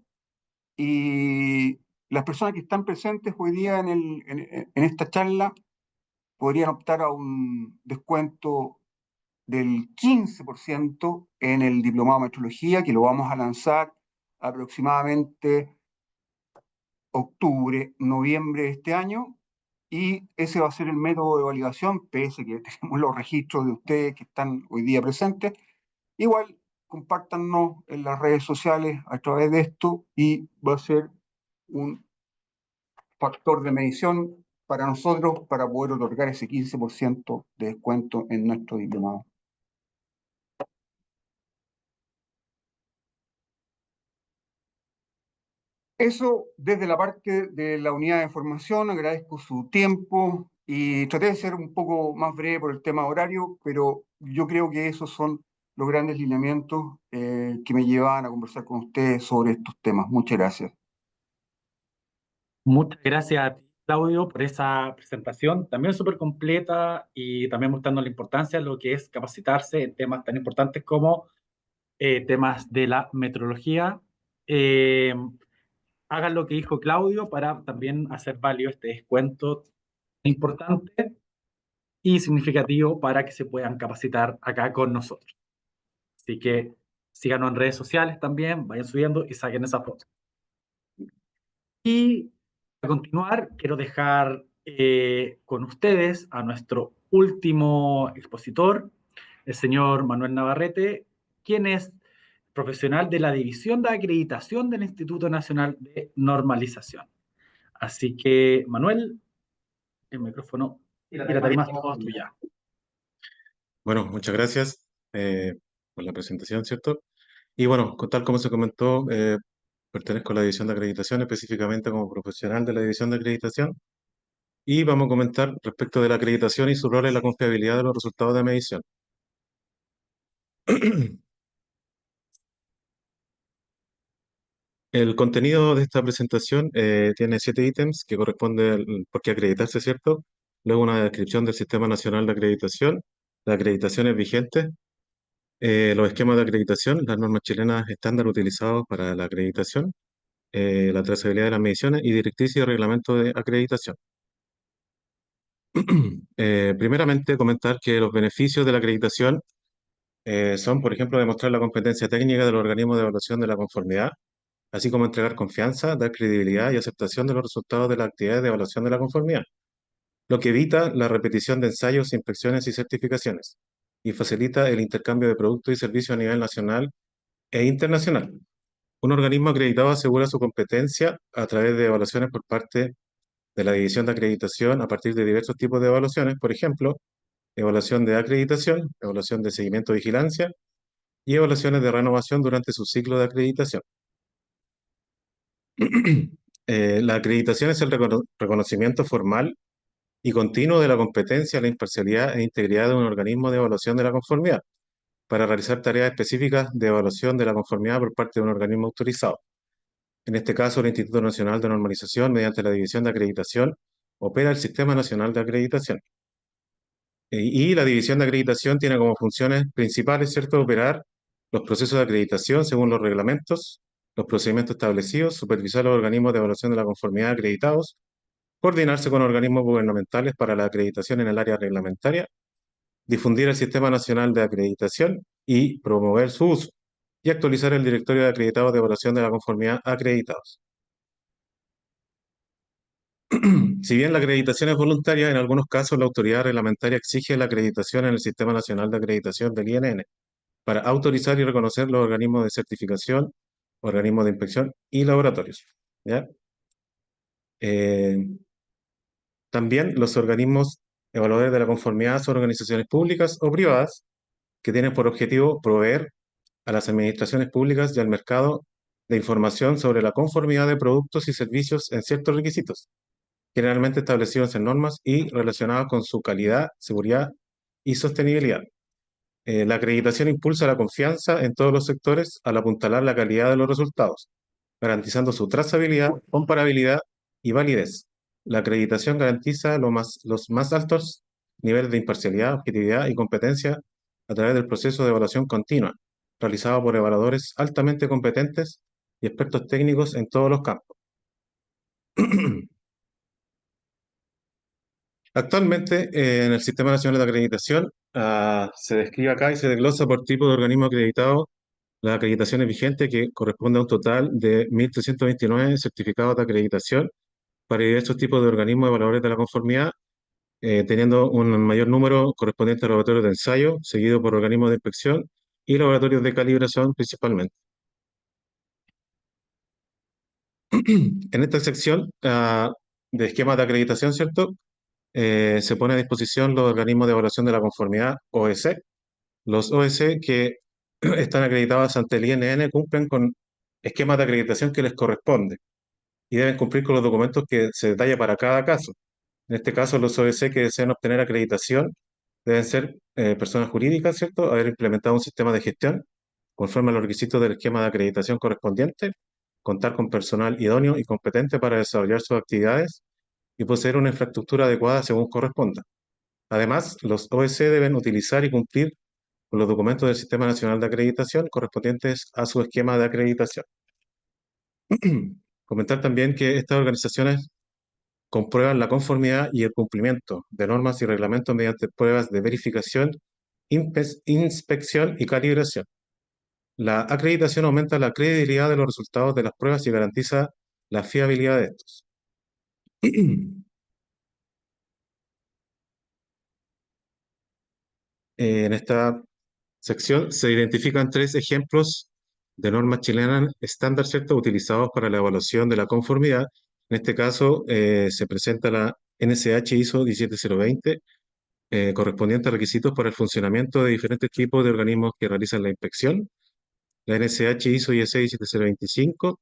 y las personas que están presentes hoy día en esta charla podrían optar a un descuento del 15% en el diplomado de metrología, que lo vamos a lanzar aproximadamente octubre, noviembre de este año, y ese va a ser el método de validación, pese que tenemos los registros de ustedes que están hoy día presentes. Igual, compártanos en las redes sociales a través de esto y va a ser un factor de medición para nosotros para poder otorgar ese 15% de descuento en nuestro diplomado. Eso desde la parte de la unidad de formación, agradezco su tiempo y traté de ser un poco más breve por el tema horario, pero yo creo que esos son los grandes lineamientos que me llevan a conversar con ustedes sobre estos temas. Muchas gracias. Muchas gracias a ti, Claudio, por esa presentación, también súper completa y también mostrando la importancia de lo que es capacitarse en temas tan importantes como temas de la metrología. Eh, Hagan lo que dijo Claudio para también hacer válido este descuento importante y significativo para que se puedan capacitar acá con nosotros. Así que síganos en redes sociales también, vayan subiendo y saquen esa foto. Y a continuar, quiero dejar con ustedes a nuestro último expositor, el señor Manuel Navarrete, quien es profesional de la División de Acreditación del Instituto Nacional de Normalización. Así que, Manuel, el micrófono y la tarima es toda tuya. Bueno, muchas gracias por la presentación, ¿cierto? Y bueno, tal como se comentó, pertenezco a la división de acreditación, específicamente como profesional de la división de acreditación, y vamos a comentar respecto de la acreditación y su rol en la confiabilidad de los resultados de medición. El contenido de esta presentación tiene 7 ítems que corresponde por qué acreditarse, ¿cierto? Luego una descripción del Sistema Nacional de Acreditación, de acreditaciones vigentes, los esquemas de acreditación, las normas chilenas estándar utilizados para la acreditación, la trazabilidad de las mediciones y directrices y reglamento de acreditación. Primeramente, comentar que los beneficios de la acreditación son, por ejemplo, demostrar la competencia técnica de los organismos de evaluación de la conformidad, así como entregar confianza, dar credibilidad y aceptación de los resultados de las actividades de evaluación de la conformidad, lo que evita la repetición de ensayos, inspecciones y certificaciones, y facilita el intercambio de productos y servicios a nivel nacional e internacional. Un organismo acreditado asegura su competencia a través de evaluaciones por parte de la División de Acreditación a partir de diversos tipos de evaluaciones, por ejemplo, evaluación de acreditación, evaluación de seguimiento de vigilancia y evaluaciones de renovación durante su ciclo de acreditación. La acreditación es el reconocimiento formal y continuo de la competencia, la imparcialidad e integridad de un organismo de evaluación de la conformidad para realizar tareas específicas de evaluación de la conformidad por parte de un organismo autorizado. En este caso, el Instituto Nacional de Normalización, mediante la División de Acreditación, opera el Sistema Nacional de Acreditación. Y la División de Acreditación tiene como funciones principales, ¿cierto?, operar los procesos de acreditación según los reglamentos, los procedimientos establecidos, supervisar los organismos de evaluación de la conformidad acreditados, coordinarse con organismos gubernamentales para la acreditación en el área reglamentaria, difundir el Sistema Nacional de Acreditación y promover su uso, y actualizar el directorio de acreditados de evaluación de la conformidad acreditados. Si bien la acreditación es voluntaria, en algunos casos la autoridad reglamentaria exige la acreditación en el Sistema Nacional de Acreditación del INN para autorizar y reconocer los organismos de certificación, organismos de inspección y laboratorios. ¿Ya? También los organismos evaluadores de la conformidad son organizaciones públicas o privadas que tienen por objetivo proveer a las administraciones públicas y al mercado de información sobre la conformidad de productos y servicios en ciertos requisitos, generalmente establecidos en normas y relacionados con su calidad, seguridad y sostenibilidad. La acreditación impulsa la confianza en todos los sectores al apuntalar la calidad de los resultados, garantizando su trazabilidad, comparabilidad y validez. La acreditación garantiza los más altos niveles de imparcialidad, objetividad y competencia a través del proceso de evaluación continua, realizado por evaluadores altamente competentes y expertos técnicos en todos los campos. Actualmente, en el Sistema Nacional de Acreditación, se describe acá y se desglosa por tipo de organismo acreditado las acreditaciones vigentes, que corresponde a un total de 1.329 certificados de acreditación para diversos tipos de organismos evaluadores de la conformidad, teniendo un mayor número correspondiente a laboratorios de ensayo, seguido por organismos de inspección y laboratorios de calibración principalmente. En esta sección de esquemas de acreditación, ¿cierto? Se pone a disposición los organismos de evaluación de la conformidad, OEC. Los OEC que están acreditados ante el INN cumplen con esquemas de acreditación que les corresponde y deben cumplir con los documentos que se detalla para cada caso. En este caso, los OEC que desean obtener acreditación deben ser personas jurídicas, ¿cierto? Haber implementado un sistema de gestión conforme a los requisitos del esquema de acreditación correspondiente, contar con personal idóneo y competente para desarrollar sus actividades y poseer una infraestructura adecuada según corresponda. Además, los OEC deben utilizar y cumplir con los documentos del Sistema Nacional de Acreditación correspondientes a su esquema de acreditación. Comentar también que estas organizaciones comprueban la conformidad y el cumplimiento de normas y reglamentos mediante pruebas de verificación, inspección y calibración. La acreditación aumenta la credibilidad de los resultados de las pruebas y garantiza la fiabilidad de estos. En esta sección se identifican 3 ejemplos de normas chilenas estándar, ¿cierto?, utilizados para la evaluación de la conformidad. En este caso, se presenta la NSH ISO 17020, correspondiente a requisitos para el funcionamiento de diferentes tipos de organismos que realizan la inspección. La NSH ISO IEC 17025,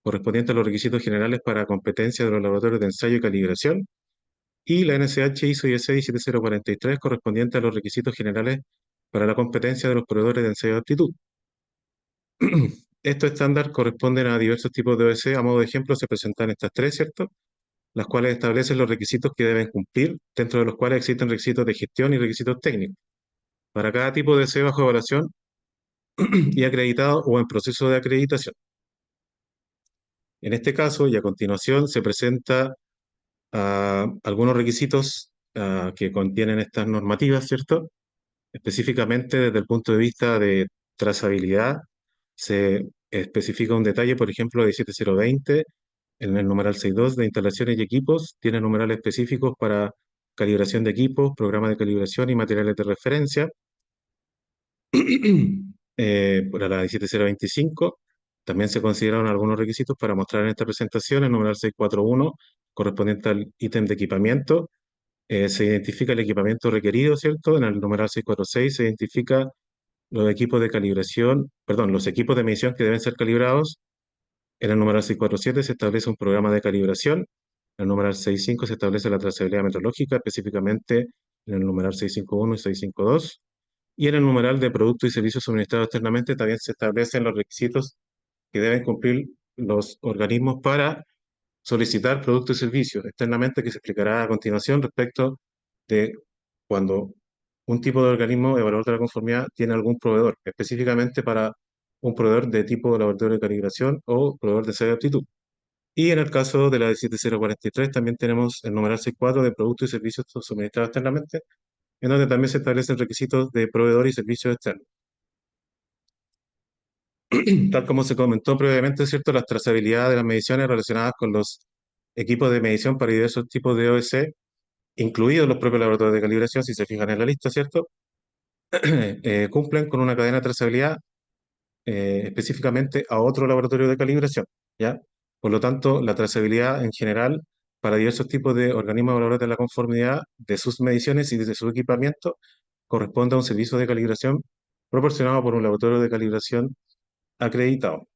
correspondiente a los requisitos generales para competencia de los laboratorios de ensayo y calibración. Y la NSH ISO IEC 17043, correspondiente a los requisitos generales para la competencia de los proveedores de ensayo de aptitud. Estos estándares corresponden a diversos tipos de OEC. A modo de ejemplo, se presentan estas 3, ¿cierto?, las cuales establecen los requisitos que deben cumplir, dentro de los cuales existen requisitos de gestión y requisitos técnicos. para cada tipo de deseo bajo evaluación y acreditado o en proceso de acreditación. En este caso, y a continuación, se presenta algunos requisitos que contienen estas normativas, ¿cierto? Específicamente desde el punto de vista de trazabilidad, se especifica un detalle, por ejemplo, de 17020, en el numeral 62 de instalaciones y equipos, tiene numerales específicos para calibración de equipos, programas de calibración y materiales de referencia. Para la 17025 también se consideraron algunos requisitos para mostrar en esta presentación. El numeral 641, correspondiente al ítem de equipamiento, se identifica el equipamiento requerido, ¿cierto? En el numeral 646 se identifica los equipos de calibración, perdón, los equipos de medición que deben ser calibrados. En el numeral 647 se establece un programa de calibración. En el numeral 65 se establece la trazabilidad metrológica, específicamente en el numeral 651 y 652. Y en el numeral de productos y servicios suministrados externamente también se establecen los requisitos que deben cumplir los organismos para solicitar productos y servicios externamente, que se explicará a continuación respecto de cuando un tipo de organismo evaluador de la conformidad tiene algún proveedor, específicamente para un proveedor de tipo laboratorio de calibración o proveedor de sello de aptitud. Y en el caso de la 17043 también tenemos el numeral 64 de productos y servicios suministrados externamente, en donde también se establecen requisitos de proveedor y servicios externos. Tal como se comentó previamente, ¿cierto? Las trazabilidades de las mediciones relacionadas con los equipos de medición para diversos tipos de OEC, incluidos los propios laboratorios de calibración, si se fijan en la lista, ¿cierto? Cumplen con una cadena de trazabilidad específicamente a otro laboratorio de calibración, ¿ya? Por lo tanto, la trazabilidad en general para diversos tipos de organismos evaluadores de la conformidad de sus mediciones y de su equipamiento corresponde a un servicio de calibración proporcionado por un laboratorio de calibración acreditado.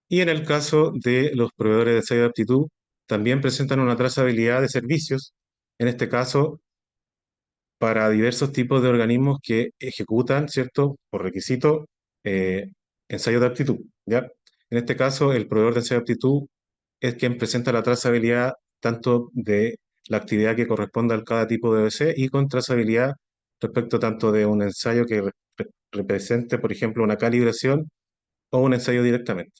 Y en el caso de los proveedores de sello de aptitud, también presentan una trazabilidad de servicios, en este caso para diversos tipos de organismos que ejecutan, ¿cierto?, por requisito, ensayos de aptitud, ¿ya? En este caso, el proveedor de ensayo de aptitud es quien presenta la trazabilidad tanto de la actividad que corresponde a cada tipo de OEC y con trazabilidad respecto tanto de un ensayo que represente, por ejemplo, una calibración o un ensayo directamente.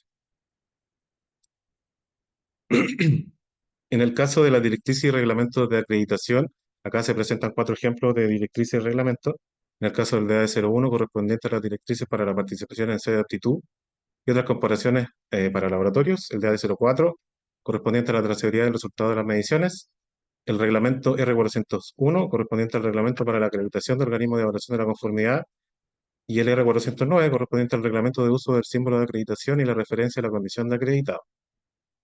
En el caso de las directrices y reglamentos de acreditación, acá se presentan 4 ejemplos de directrices y reglamentos. En el caso del DAE01, correspondiente a las directrices para la participación en sede de aptitud y otras comparaciones para laboratorios. El DAE04, correspondiente a la trazabilidad del resultado de las mediciones. El reglamento R401, correspondiente al reglamento para la acreditación de organismos de evaluación de la conformidad. Y el R409, correspondiente al reglamento de uso del símbolo de acreditación y la referencia a la condición de acreditado.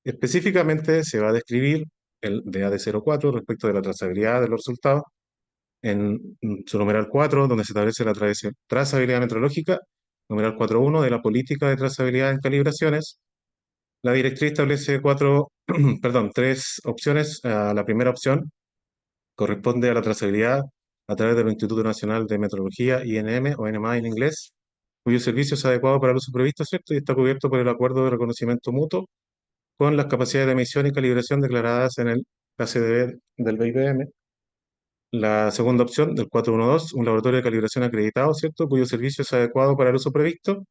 Específicamente se va a describir el DAD04 respecto de la trazabilidad de los resultados en su numeral 4, donde se establece la trazabilidad metrológica, numeral 4.1 de la política de trazabilidad en calibraciones. La directriz establece tres opciones. La primera opción corresponde a la trazabilidad a través del Instituto Nacional de Metrología, INM o NMA en inglés, cuyo servicio es adecuado para el uso previsto, ¿cierto? Y está cubierto por el acuerdo de reconocimiento mutuo con las capacidades de medición y calibración declaradas en el KCDB del BIPM. La segunda opción, del 412, un laboratorio de calibración acreditado, ¿cierto?, cuyo servicio es adecuado para el uso previsto.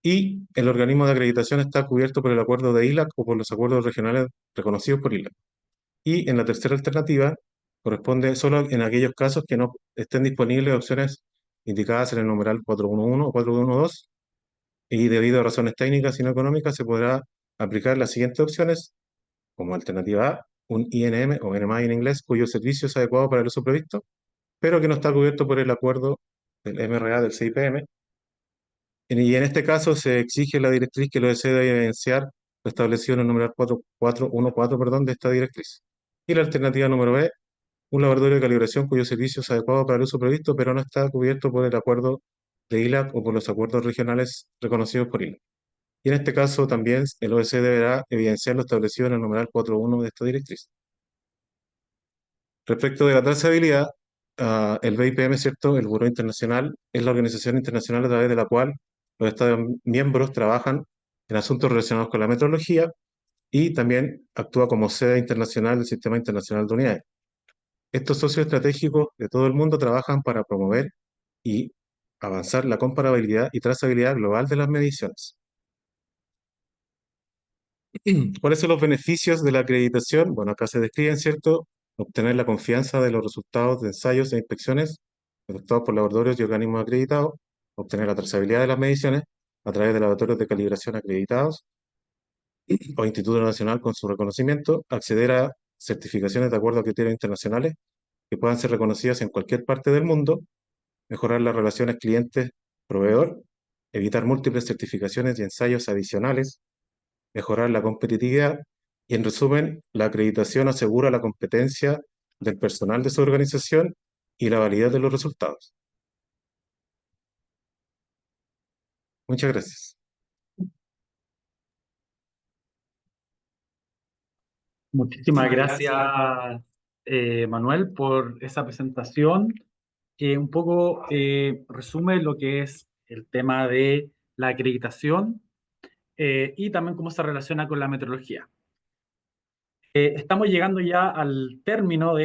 Y el organismo de acreditación está cubierto por el acuerdo de ILAC o por los acuerdos regionales reconocidos por ILAC. Y en la tercera alternativa, corresponde solo en aquellos casos que no estén disponibles opciones indicadas en el numeral 411 o 412, y debido a razones técnicas y no económicas, se podrá aplicar las siguientes opciones. Como alternativa A, un INM o NMA en inglés, cuyo servicio es adecuado para el uso previsto, pero que no está cubierto por el acuerdo del MRA del CIPM. Y en este caso se exige la directriz que lo desee debe evidenciar lo establecido en el numeral 4414, perdón, de esta directriz. Y la alternativa número B, un laboratorio de calibración cuyo servicio es adecuado para el uso previsto, pero no está cubierto por el acuerdo de ILAC o por los acuerdos regionales reconocidos por ILAC. Y en este caso también el OEC deberá evidenciar lo establecido en el numeral 4.1 de esta directriz. Respecto de la trazabilidad, el BIPM, ¿cierto? El Buró Internacional es la organización internacional a través de la cual los Estados miembros trabajan en asuntos relacionados con la metrología y también actúa como sede internacional del Sistema Internacional de Unidades. Estos socios estratégicos de todo el mundo trabajan para promover y avanzar la comparabilidad y trazabilidad global de las mediciones. ¿Cuáles son los beneficios de la acreditación? Bueno, acá se describen, ¿cierto? Obtener la confianza de los resultados de ensayos e inspecciones efectuados por laboratorios y organismos acreditados, obtener la trazabilidad de las mediciones a través de laboratorios de calibración acreditados o Instituto Nacional con su reconocimiento, acceder a certificaciones de acuerdo a criterios internacionales que puedan ser reconocidas en cualquier parte del mundo, mejorar las relaciones cliente-proveedor, evitar múltiples certificaciones y ensayos adicionales, mejorar la competitividad y, en resumen, la acreditación asegura la competencia del personal de su organización y la validez de los resultados. Muchas gracias. Muchísimas gracias, Manuel, por esa presentación que un poco resume lo que es el tema de la acreditación y también cómo se relaciona con la metrología. Estamos llegando ya al término de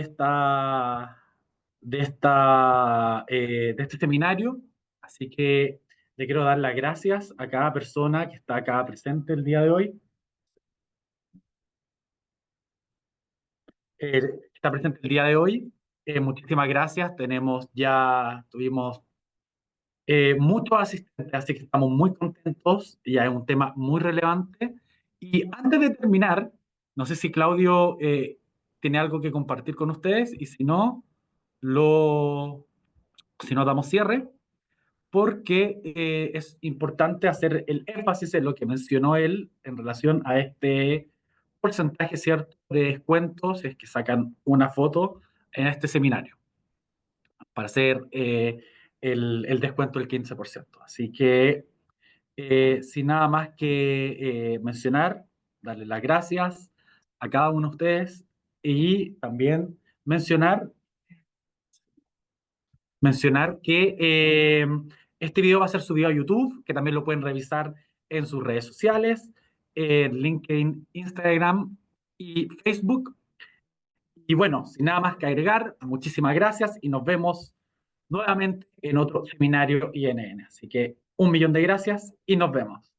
este seminario, así que le quiero dar las gracias a cada persona que está acá presente el día de hoy. Está presente el día de hoy. Muchísimas gracias. Tuvimos muchos asistentes, así que estamos muy contentos. Ya es un tema muy relevante. Y antes de terminar, no sé si Claudio tiene algo que compartir con ustedes y si no damos cierre, porque es importante hacer el énfasis en lo que mencionó él en relación a este porcentaje cierto de descuentos si es que sacan una foto en este seminario para hacer el descuento del 15%. Así que sin nada más que mencionar, darle las gracias a cada uno de ustedes y también mencionar que este video va a ser subido a YouTube, que también lo pueden revisar en sus redes sociales, en LinkedIn, Instagram y Facebook. Y bueno, sin nada más que agregar, muchísimas gracias y nos vemos nuevamente en otro seminario INN. Así que 1.000.000 de gracias y nos vemos.